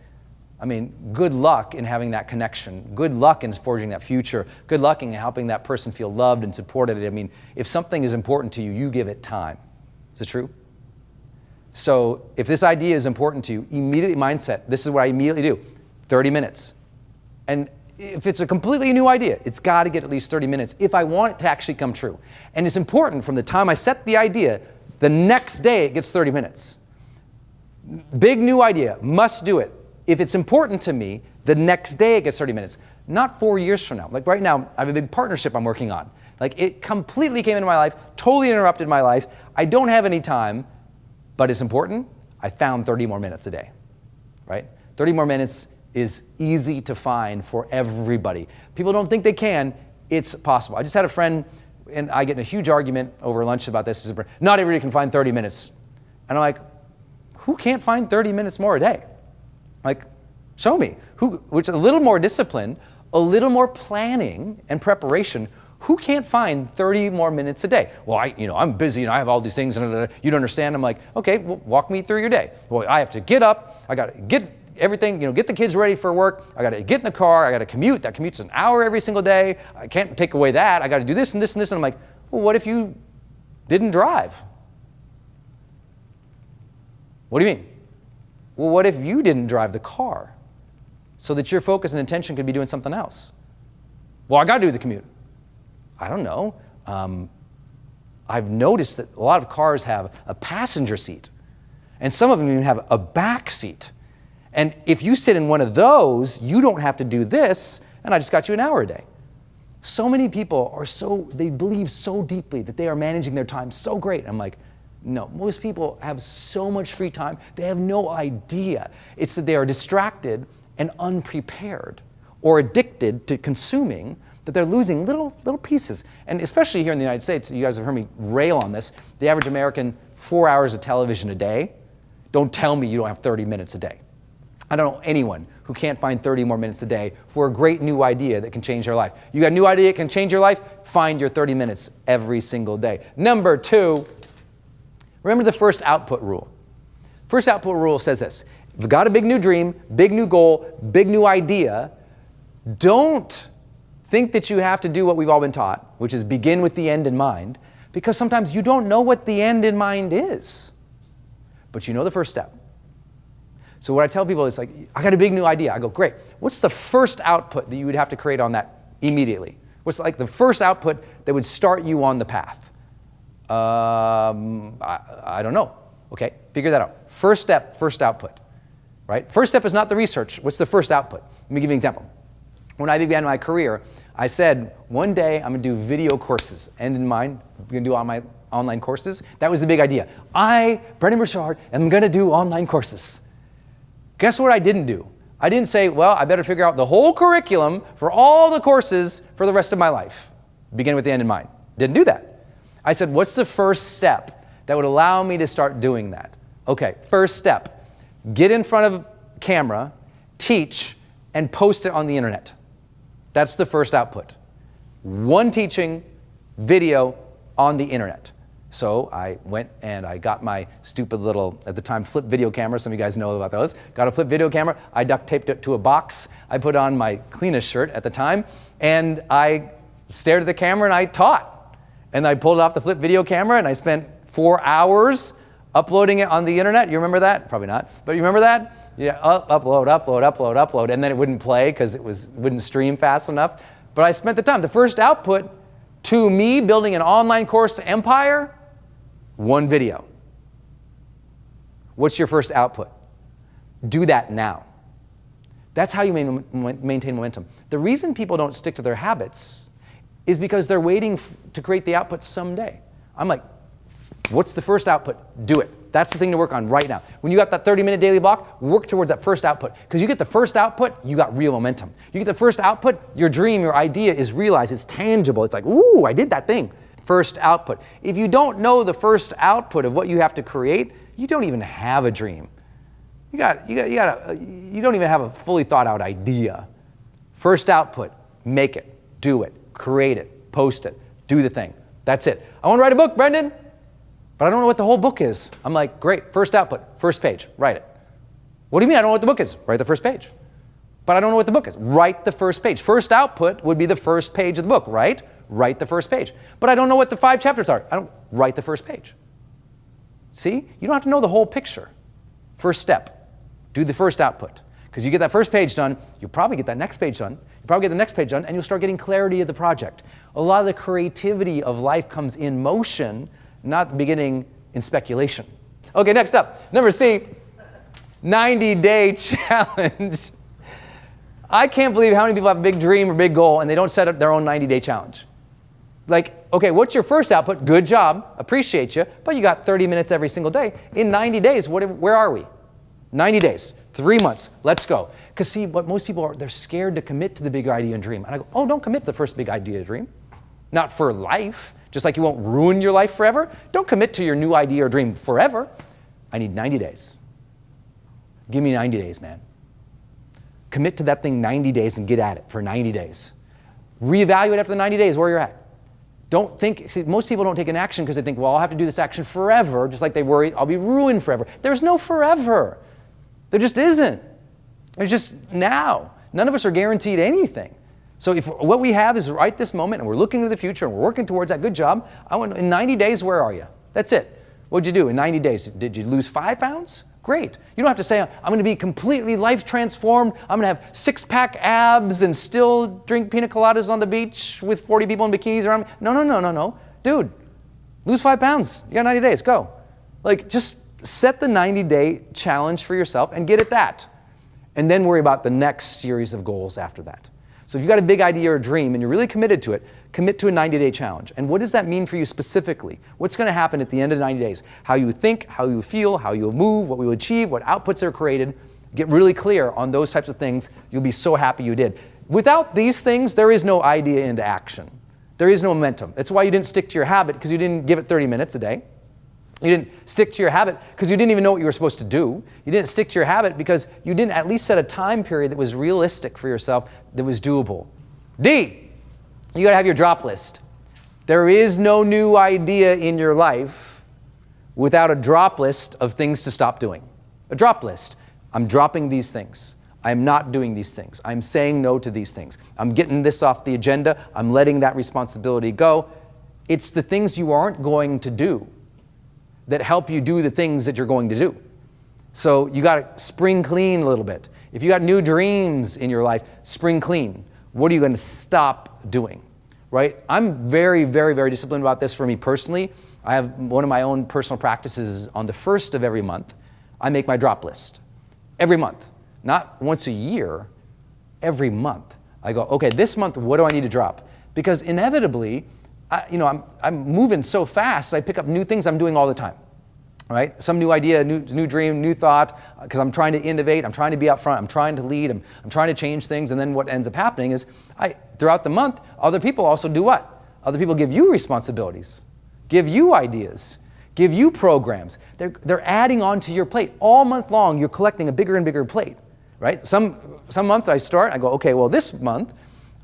I mean, good luck in having that connection. Good luck in forging that future. Good luck in helping that person feel loved and supported. I mean, if something is important to you, you give it time. Is it true? So if this idea is important to you, immediately mindset, this is what I immediately do, 30 minutes. And if it's a completely new idea, it's got to get at least 30 minutes if I want it to actually come true. And it's important from the time I set the idea, the next day it gets 30 minutes. Big new idea, must do it. If it's important to me, the next day it gets 30 minutes. Not 4 years from now. Like right now, I have a big partnership I'm working on. Like it completely came into my life, totally interrupted my life. I don't have any time, but it's important. I found 30 more minutes a day, right? 30 more minutes is easy to find for everybody. People don't think they can. It's possible. I just had a friend, and I get in a huge argument over lunch about this. Not everybody can find 30 minutes. And I'm like, who can't find 30 minutes more a day? Like, show me. Which a little more discipline, a little more planning and preparation. Who can't find 30 more minutes a day? Well, I'm busy and I have all these things and you don't understand. I'm like, okay, well, walk me through your day. Well, I have to get up. I got to get everything, get the kids ready for work. I got to get in the car. I got to commute. That commute's an hour every single day. I can't take away that. I got to do this and this and this. And I'm like, well, what if you didn't drive? What do you mean? Well, what if you didn't drive the car so that your focus and attention could be doing something else? Well, I got to do the commute. I don't know. I've noticed that a lot of cars have a passenger seat, and some of them even have a back seat. And if you sit in one of those, you don't have to do this, and I just got you an hour a day. So many people they believe so deeply that they are managing their time so great. I'm like, no, most people have so much free time, they have no idea. It's that they are distracted and unprepared or addicted to consuming, that they're losing little pieces. And especially here in the United States, you guys have heard me rail on this, the average American, 4 hours of television a day. Don't tell me you don't have 30 minutes a day. I don't know anyone who can't find 30 more minutes a day for a great new idea that can change their life. You got a new idea that can change your life? Find your 30 minutes every single day. Number 2, remember the first output rule. First output rule says this: if you've got a big new dream, big new goal, big new idea, don't think that you have to do what we've all been taught, which is begin with the end in mind, because sometimes you don't know what the end in mind is, but you know the first step. So what I tell people is like, I got a big new idea. I go, great. What's the first output that you would have to create on that immediately? What's like the first output that would start you on the path? I don't know. Okay, figure that out. First step, first output, right? First step is not the research. What's the first output? Let me give you an example. When I began my career, I said, one day I'm gonna do video courses. End in mind, I'm gonna do all my online courses. That was the big idea. Brendon Burchard, am gonna do online courses. Guess what I didn't do? I didn't say, well, I better figure out the whole curriculum for all the courses for the rest of my life. Begin with the end in mind. Didn't do that. I said, what's the first step that would allow me to start doing that? Okay, first step, get in front of camera, teach, and post it on the internet. That's the first output. One teaching video on the internet. So I went and I got my stupid little, at the time, flip video camera. Some of you guys know about those. Got a flip video camera. I duct taped it to a box. I put on my cleanest shirt at the time, and I stared at the camera and I taught. And I pulled off the flip video camera and I spent 4 hours uploading it on the internet. You remember that? Probably not. But you remember that? Yeah, upload, and then it wouldn't play because it wouldn't stream fast enough. But I spent the time. The first output to me building an online course empire, one video. What's your first output? Do that now. That's how you maintain momentum. The reason people don't stick to their habits is because they're waiting to create the output someday. I'm like, what's the first output? Do it. That's the thing to work on right now. When you got that 30-minute daily block, work towards that first output. Because you get the first output, you got real momentum. You get the first output, your dream, your idea is realized, it's tangible. It's like, ooh, I did that thing. First output. If you don't know the first output of what you have to create, you don't even have a dream. You don't even have a fully thought out idea. First output, make it, do it, create it, post it, do the thing. That's it. I want to write a book, Brendon, but I don't know what the whole book is. I'm like, great, first output, first page, write it. What do you mean I don't know what the book is? Write the first page. But I don't know what the book is. Write the first page. First output would be the first page of the book, right? Write the first page. But I don't know what the 5 chapters are. I don't write the first page. See? You don't have to know the whole picture. First step, do the first output. Because you get that first page done, you'll probably get that next page done. You'll probably get the next page done, and you'll start getting clarity of the project. A lot of the creativity of life comes in motion, not beginning in speculation. Okay, next up, number C, 90-day challenge. I can't believe how many people have a big dream or big goal and they don't set up their own 90-day challenge. Like, okay, what's your first output? Good job, appreciate you, but you got 30 minutes every single day. In 90 days, where are we? 90 days, 3 months, let's go. Because see, what most people are, they're scared to commit to the big idea and dream. And I go, oh, don't commit to the first big idea and dream. Not for life, just like you won't ruin your life forever. Don't commit to your new idea or dream forever. I need 90 days. Give me 90 days, man. Commit to that thing 90 days and get at it for 90 days. Reevaluate after the 90 days where you're at. Don't think, see, most people don't take an action because they think, well, I'll have to do this action forever, just like they worry, I'll be ruined forever. There's no forever. There just isn't. There's just now. None of us are guaranteed anything. So if what we have is right this moment and we're looking to the future and we're working towards that, good job. In 90 days, where are you? That's it. What'd you do in 90 days? Did you lose 5 pounds? Great. You don't have to say, I'm going to be completely life transformed. I'm going to have 6-pack abs and still drink pina coladas on the beach with 40 people in bikinis around me. No. Dude, lose 5 pounds. You got 90 days. Go. Like, just set the 90-day challenge for yourself and get at that. And then worry about the next series of goals after that. So if you've got a big idea or a dream and you're really committed to it, commit to a 90-day challenge. And what does that mean for you specifically? What's going to happen at the end of 90 days? How you think, how you feel, how you'll move, what we will achieve, what outputs are created. Get really clear on those types of things. You'll be so happy you did. Without these things, there is no idea into action. There is no momentum. That's why you didn't stick to your habit, because you didn't give it 30 minutes a day. You didn't stick to your habit because you didn't even know what you were supposed to do. You didn't stick to your habit because you didn't at least set a time period that was realistic for yourself, that was doable. D, you gotta have your drop list. There is no new idea in your life without a drop list of things to stop doing. A drop list. I'm dropping these things. I'm not doing these things. I'm saying no to these things. I'm getting this off the agenda. I'm letting that responsibility go. It's the things you aren't going to do that help you do the things that you're going to do. So you got to spring clean a little bit. If you got new dreams in your life, spring clean. What are you going to stop doing, right? I'm very, very, very disciplined about this for me personally. I have one of my own personal practices on the first of every month. I make my drop list every month, not once a year, every month. I go, okay, this month, what do I need to drop? Because inevitably, I'm moving so fast, I pick up new things I'm doing all the time, right? Some new idea, new dream, new thought, because I'm trying to innovate, I'm trying to be up front, I'm trying to lead, I'm trying to change things, and then what ends up happening is, throughout the month, other people also do what? Other people give you responsibilities, give you ideas, give you programs. They're adding onto your plate. All month long, you're collecting a bigger and bigger plate, right? Some month I go, okay, well this month,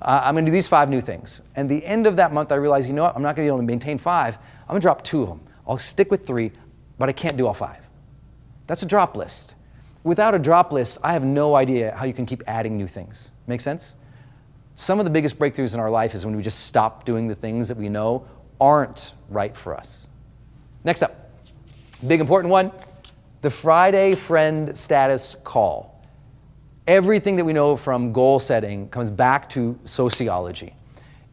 I'm going to do these 5 new things. And the end of that month, I realize, you know what? I'm not going to be able to maintain 5. I'm going to drop 2 of them. I'll stick with 3, but I can't do all 5. That's a drop list. Without a drop list, I have no idea how you can keep adding new things. Make sense? Some of the biggest breakthroughs in our life is when we just stop doing the things that we know aren't right for us. Next up, big important one, the Friday friend status call. Everything that we know from goal setting comes back to sociology.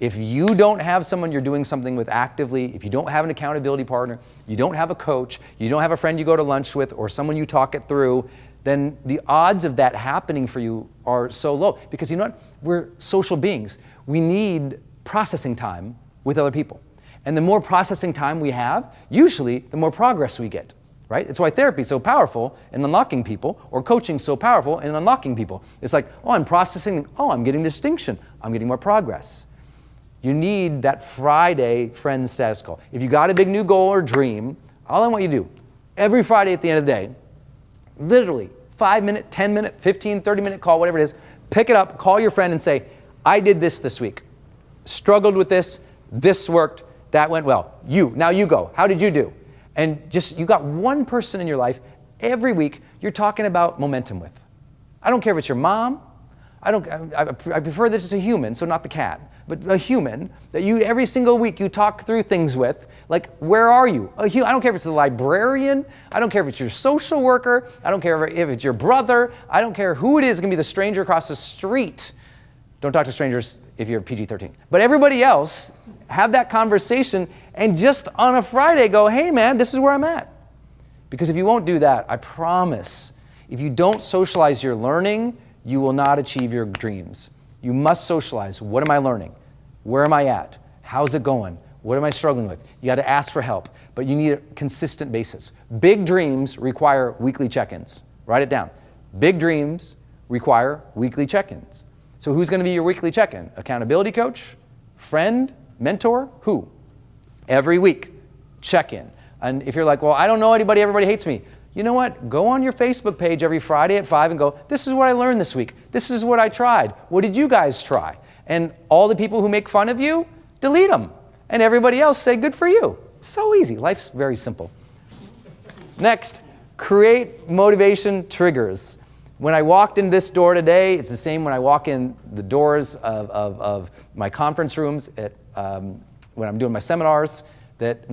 If you don't have someone you're doing something with actively, if you don't have an accountability partner, you don't have a coach, you don't have a friend you go to lunch with or someone you talk it through, then the odds of that happening for you are so low. Because you know what? We're social beings. We need processing time with other people. And the more processing time we have, usually the more progress we get. right? It's why therapy is so powerful in unlocking people, or coaching so powerful in unlocking people. It's like, oh, I'm processing, oh, I'm getting distinction, I'm getting more progress. You need that Friday friend status call. If you got a big new goal or dream, all I want you to do, every Friday at the end of the day, literally 5-minute, 10-minute, 15, 30-minute call, whatever it is, pick it up, call your friend and say, I did this week. Struggled with this worked, that went well. Now you go. How did you do? And just, you got one person in your life every week you're talking about momentum with. I don't care if it's your mom. I prefer this as a human, so not the cat, but a human that you every single week you talk through things with. Like, where are you? I don't care if it's the librarian. I don't care if it's your social worker. I don't care if it's your brother. I don't care who it is. It's going to be the stranger across the street. Don't talk to strangers if you're PG-13. But everybody else, have that conversation and just on a Friday go, hey man, this is where I'm at. Because if you won't do that, I promise, if you don't socialize your learning, you will not achieve your dreams. You must socialize. What am I learning? Where am I at? How's it going? What am I struggling with? You got to ask for help, but you need a consistent basis. Big dreams require weekly check-ins. Write it down. Big dreams require weekly check-ins. So who's going to be your weekly check-in? Accountability coach? Friend? Mentor? Who? Every week, check-in. And if you're like, well, I don't know anybody, everybody hates me. You know what? Go on your Facebook page every Friday at 5 and go, this is what I learned this week. This is what I tried. What did you guys try? And all the people who make fun of you, delete them. And everybody else say, good for you. So easy. Life's very simple. Next, create motivation triggers. When I walked in this door today, it's the same when I walk in the doors of my conference rooms when I'm doing my seminars, that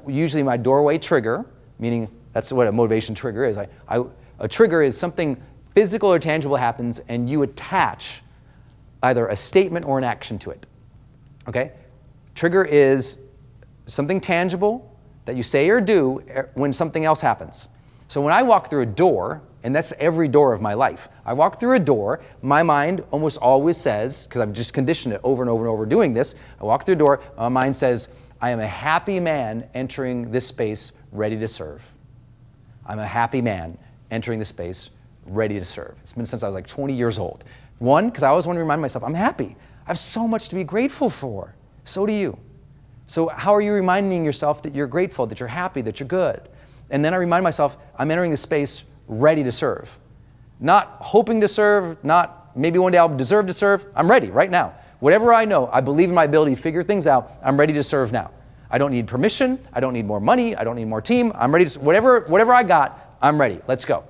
usually my doorway trigger, meaning that's what a motivation trigger is. A trigger is something physical or tangible happens and you attach either a statement or an action to it, okay? Trigger is something tangible that you say or do when something else happens. So when I walk through a door, and that's every door of my life, I walk through a door, my mind almost always says, because I've just conditioned it over and over and over doing this, I walk through a door, my mind says, I am a happy man entering this space ready to serve. I'm a happy man entering the space ready to serve. It's been since I was like 20 years old. One, because I always want to remind myself, I'm happy. I have so much to be grateful for. So do you. So how are you reminding yourself that you're grateful, that you're happy, that you're good? And then I remind myself, I'm entering the space ready to serve. Not hoping to serve, not maybe one day I'll deserve to serve. I'm ready right now. Whatever I know, I believe in my ability to figure things out. I'm ready to serve now. I don't need permission. I don't need more money. I don't need more team. I'm ready to, whatever I got, I'm ready. Let's go.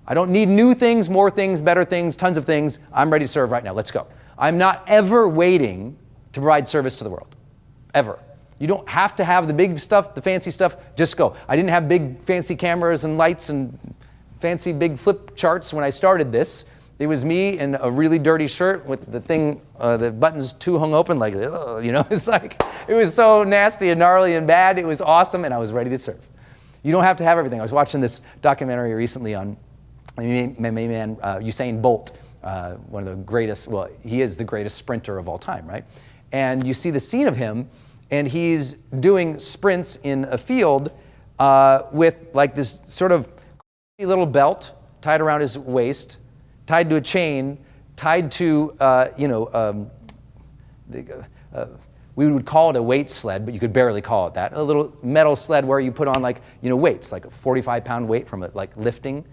I don't need new things, more things, better things, tons of things. I'm ready to serve right now. Let's go. I'm not ever waiting to provide service to the world. Ever. You don't have to have the big stuff, the fancy stuff. Just go. I didn't have big fancy cameras and lights and fancy big flip charts when I started this. It was me in a really dirty shirt with the thing, the buttons too hung open, like, you know, it's like, it was so nasty and gnarly and bad. It was awesome, and I was ready to serve. You don't have to have everything. I was watching this documentary recently on my main man, Usain Bolt, one of the greatest, well, he is the greatest sprinter of all time, right? And you see the scene of him, and he's doing sprints in a field with like this sort of little belt tied around his waist, tied to a chain, tied to, we would call it a weight sled, but you could barely call it that. A little metal sled where you put on like, weights, like a 45-pound weight from it, like lifting.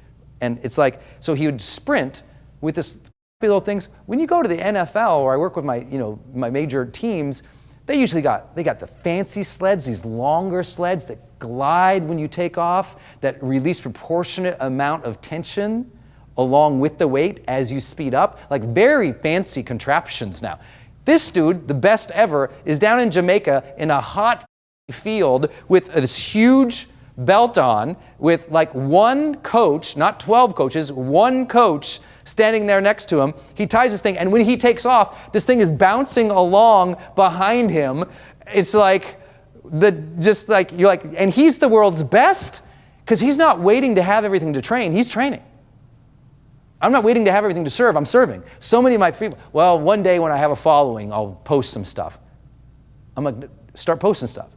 And it's like, so he would sprint with this little things. When you go to the NFL, or I work with my, my major teams, they got the fancy sleds, these longer sleds that glide when you take off, that release proportionate amount of tension along with the weight as you speed up, like very fancy contraptions now. This dude, the best ever, is down in Jamaica in a hot field with this huge belt on with like one coach, not 12 coaches, one coach standing there next to him. He ties this thing, and when he takes off, this thing is bouncing along behind him. It's like, and he's the world's best because he's not waiting to have everything to train, he's training. I'm not waiting to have everything to serve, I'm serving. So many of my people, well, one day when I have a following, I'll post some stuff. I'm like, start posting stuff.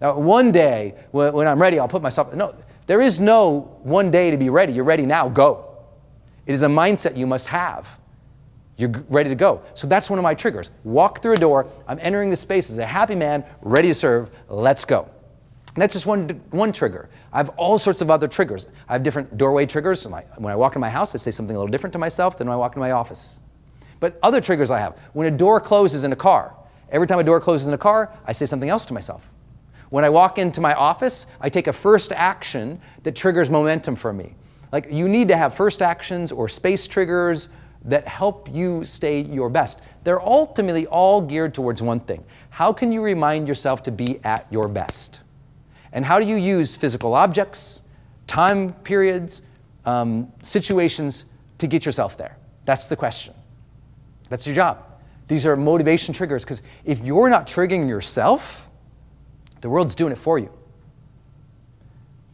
Now, one day when I'm ready, I'll put myself, no, There is no one day to be ready. You're ready now, go. It is a mindset you must have. You're ready to go. So that's one of my triggers. Walk through a door, I'm entering the space as a happy man, ready to serve, let's go. And that's just one trigger. I have all sorts of other triggers. I have different doorway triggers. When I walk in my house, I say something a little different to myself than when I walk in my office. But other triggers I have. When a door closes in a car, every time a door closes in a car, I say something else to myself. When I walk into my office, I take a first action that triggers momentum for me. Like, you need to have first actions or space triggers that help you stay your best. They're ultimately all geared towards one thing. How can you remind yourself to be at your best? And how do you use physical objects, time periods, situations to get yourself there? That's the question. That's your job. These are motivation triggers, because if you're not triggering yourself, the world's doing it for you.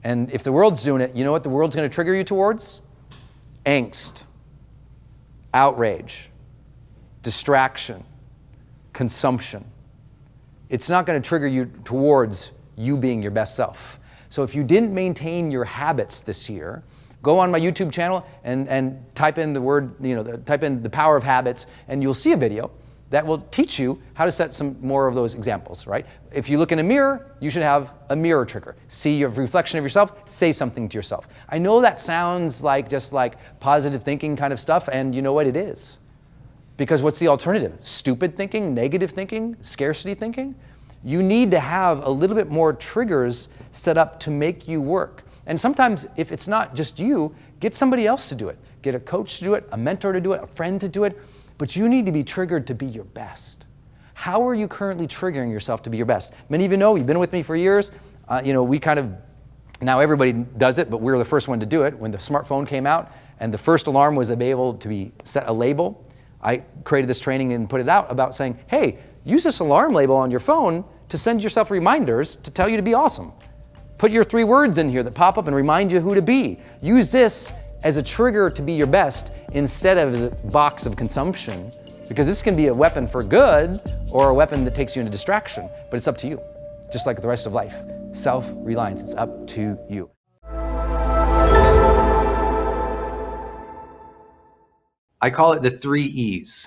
And if the world's doing it, you know what the world's going to trigger you towards? Angst, outrage, distraction, consumption. It's not going to trigger you towards you being your best self. So if you didn't maintain your habits this year, go on my YouTube channel and type in the word, type in the power of habits, and you'll see a video that will teach you how to set some more of those examples, right? If you look in a mirror, you should have a mirror trigger. See your reflection of yourself, say something to yourself. I know that sounds like just like positive thinking kind of stuff, and you know what it is. Because what's the alternative? Stupid thinking, negative thinking, scarcity thinking? You need to have a little bit more triggers set up to make you work. And sometimes if it's not just you, get somebody else to do it. Get a coach to do it, a mentor to do it, a friend to do it. But you need to be triggered to be your best. How are you currently triggering yourself to be your best? Many of you know, you've been with me for years. We kind of, now everybody does it, but we were the first one to do it. When the smartphone came out and the first alarm was able to be set a label, I created this training and put it out about saying, hey, use this alarm label on your phone to send yourself reminders to tell you to be awesome. Put your 3 words in here that pop up and remind you who to be. Use this as a trigger to be your best instead of as a box of consumption, because this can be a weapon for good or a weapon that takes you into distraction, but it's up to you, just like the rest of life. Self-reliance, it's up to you. I call it the 3 E's.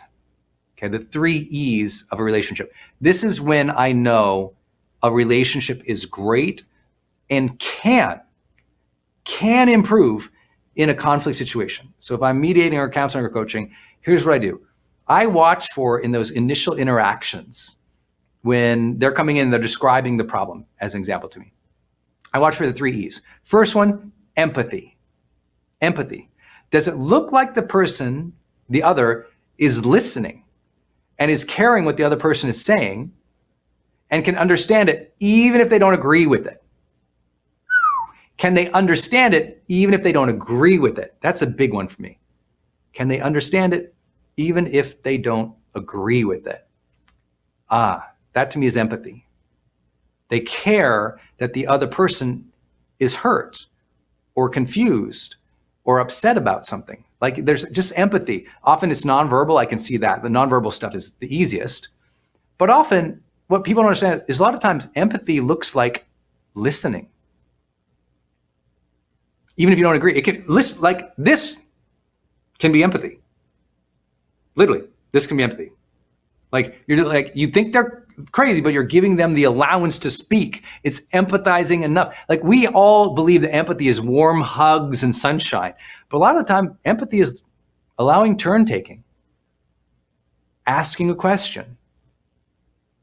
Okay, the 3 E's of a relationship. This is when I know a relationship is great and can improve in a conflict situation. So if I'm mediating or counseling or coaching, here's what I do. I watch for, in those initial interactions, when they're coming in, they're describing the problem as an example to me. I watch for the 3 E's. First one, empathy. Empathy. Does it look like the person, the other, is listening and is caring what the other person is saying and can understand it even if they don't agree with it? Can they understand it even if they don't agree with it? That's a big one for me. Can they understand it even if they don't agree with it? That to me is empathy. They care that the other person is hurt or confused or upset about something. Like, there's just empathy. Often it's nonverbal. I can see that. The nonverbal stuff is the easiest. But often what people don't understand is a lot of times empathy looks like listening. Even if you don't agree, it can listen, like this can be empathy. Literally, this can be empathy. Like, you think they're crazy, but you're giving them the allowance to speak. It's empathizing enough. Like, we all believe that empathy is warm hugs and sunshine, but a lot of the time, empathy is allowing turn taking, asking a question,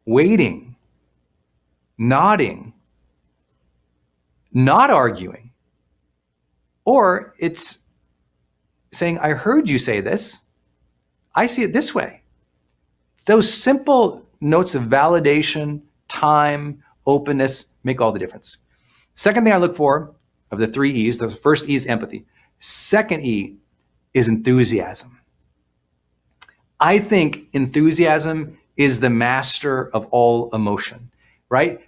waiting, nodding, not arguing. Or it's saying, I heard you say this. I see it this way. It's those simple notes of validation, time, openness, make all the difference. Second thing I look for of the 3 E's, the first E is empathy. Second E is enthusiasm. I think enthusiasm is the master of all emotion, right?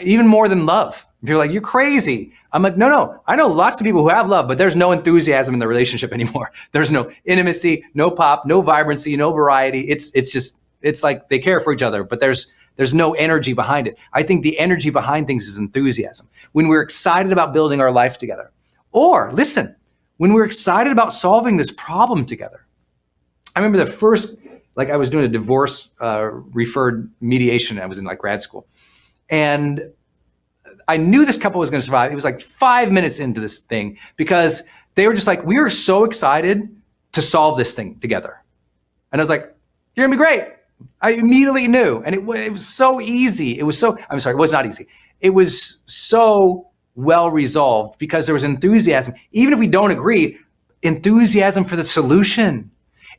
Even more than love. People are like, you're crazy. I'm like, no. I know lots of people who have love, but there's no enthusiasm in the relationship anymore. There's no intimacy, no pop, no vibrancy, no variety. It's like they care for each other, but there's there's no energy behind it. I think the energy behind things is enthusiasm. When we're excited about building our life together. Or listen, when we're excited about solving this problem together. I remember the first, I was doing a divorce referred mediation. I was in grad school. And I knew this couple was going to survive. It was 5 minutes into this thing because they were just we were so excited to solve this thing together. And I was like, you're gonna be great. I immediately knew. And it was so easy. It was not easy. It was so well resolved because there was enthusiasm. Even if we don't agree, enthusiasm for the solution.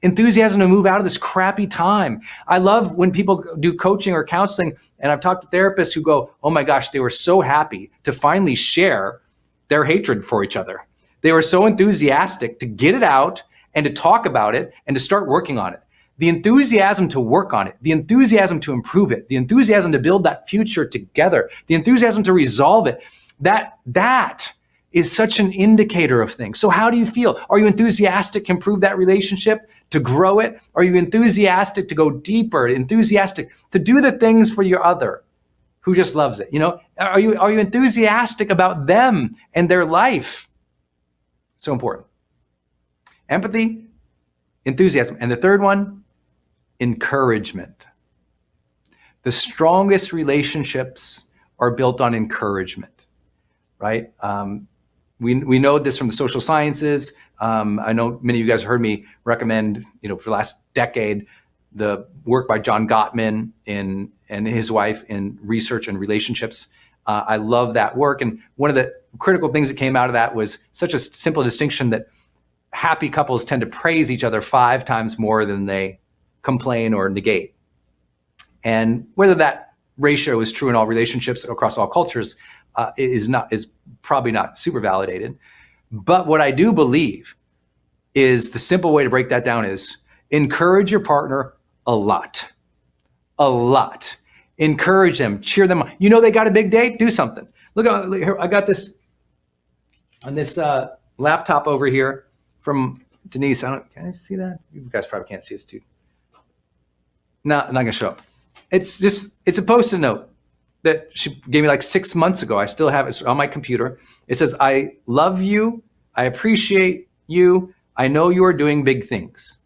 Enthusiasm to move out of this crappy time. I love when people do coaching or counseling, and I've talked to therapists who go, oh my gosh, they were so happy to finally share their hatred for each other. They were so enthusiastic to get it out and to talk about it and to start working on it. The enthusiasm to work on it, the enthusiasm to improve it, the enthusiasm to build that future together, the enthusiasm to resolve it, that is such an indicator of things. So how do you feel? Are you enthusiastic to improve that relationship, to grow it? Are you enthusiastic to go deeper, enthusiastic to do the things for your other who just loves it? Are you enthusiastic about them and their life? So important. Empathy, enthusiasm. And the third one, encouragement. The strongest relationships are built on encouragement, right? We know this from the social sciences. I know many of you guys heard me recommend, for the last decade, the work by John Gottman and his wife in research and relationships. I love that work. And one of the critical things that came out of that was such a simple distinction that happy couples tend to praise each other 5 times more than they complain or negate. And whether that ratio is true in all relationships across all cultures is probably not super validated. But what I do believe is the simple way to break that down is encourage your partner a lot. A lot. Encourage them, cheer them on. They got a big day, do something. Look here, I got this on this laptop over here from Denise. Can I see that? You guys probably can't see this, dude. No, I'm not gonna show up. It's a Post-it note that she gave me 6 months ago. I still have it on my computer. It says, I love you, I appreciate you, I know you are doing big things.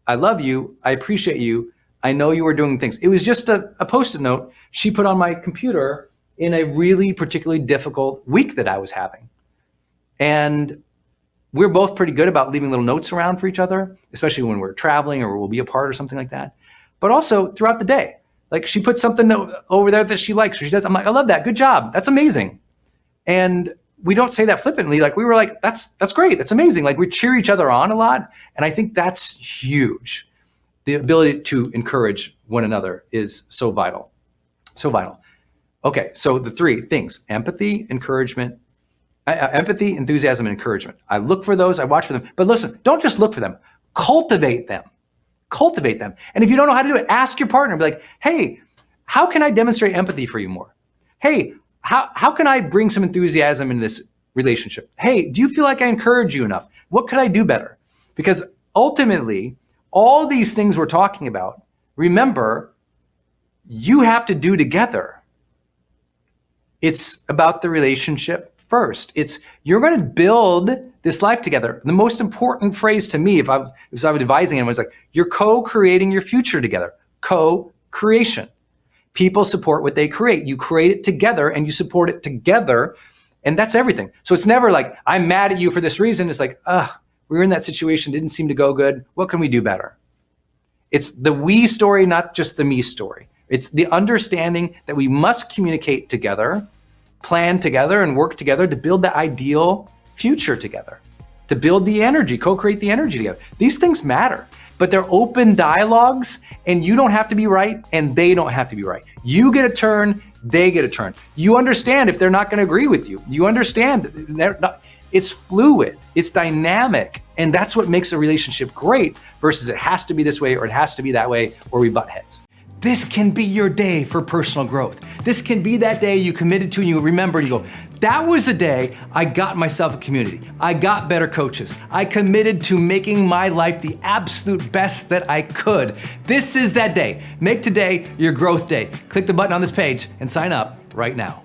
I love you, I appreciate you, I know you are doing things. It was just a Post-it note she put on my computer in a really particularly difficult week that I was having. And we're both pretty good about leaving little notes around for each other, especially when we're traveling or we'll be apart or something like that. But also throughout the day. She put something over there that she likes, or she does. I'm I love that. Good job. That's amazing. And we don't say that flippantly. We were that's great. That's amazing. We cheer each other on a lot. And I think that's huge. The ability to encourage one another is so vital. So vital. Okay, so the 3 things: empathy, encouragement, empathy, enthusiasm, and encouragement. I look for those, I watch for them. But listen, don't just look for them. Cultivate them. Cultivate them. And if you don't know how to do it, ask your partner. Be like, hey, how can I demonstrate empathy for you more? Hey, how can I bring some enthusiasm in this relationship? Hey, do you feel like I encourage you enough? What could I do better? Because ultimately, all these things we're talking about, remember, you have to do together. It's about the relationship first. You're going to build this life together. The most important phrase to me, if I was advising anyone, was you're co-creating your future together. Co-creation. People support what they create. You create it together and you support it together, and that's everything. So it's never I'm mad at you for this reason. It's we were in that situation, didn't seem to go good. What can we do better? It's the we story, not just the me story. It's the understanding that we must communicate together, plan together, and work together to build the ideal future together, to build the energy, co-create the energy together. These things matter, but they're open dialogues, and you don't have to be right, and they don't have to be right. You get a turn, they get a turn. You understand if they're not going to agree with you. You understand it's fluid, it's dynamic, and that's what makes a relationship great versus it has to be this way or it has to be that way or we butt heads. This can be your day for personal growth. This can be that day you committed to and you remember and you go, that was the day I got myself a community. I got better coaches. I committed to making my life the absolute best that I could. This is that day. Make today your growth day. Click the button on this page and sign up right now.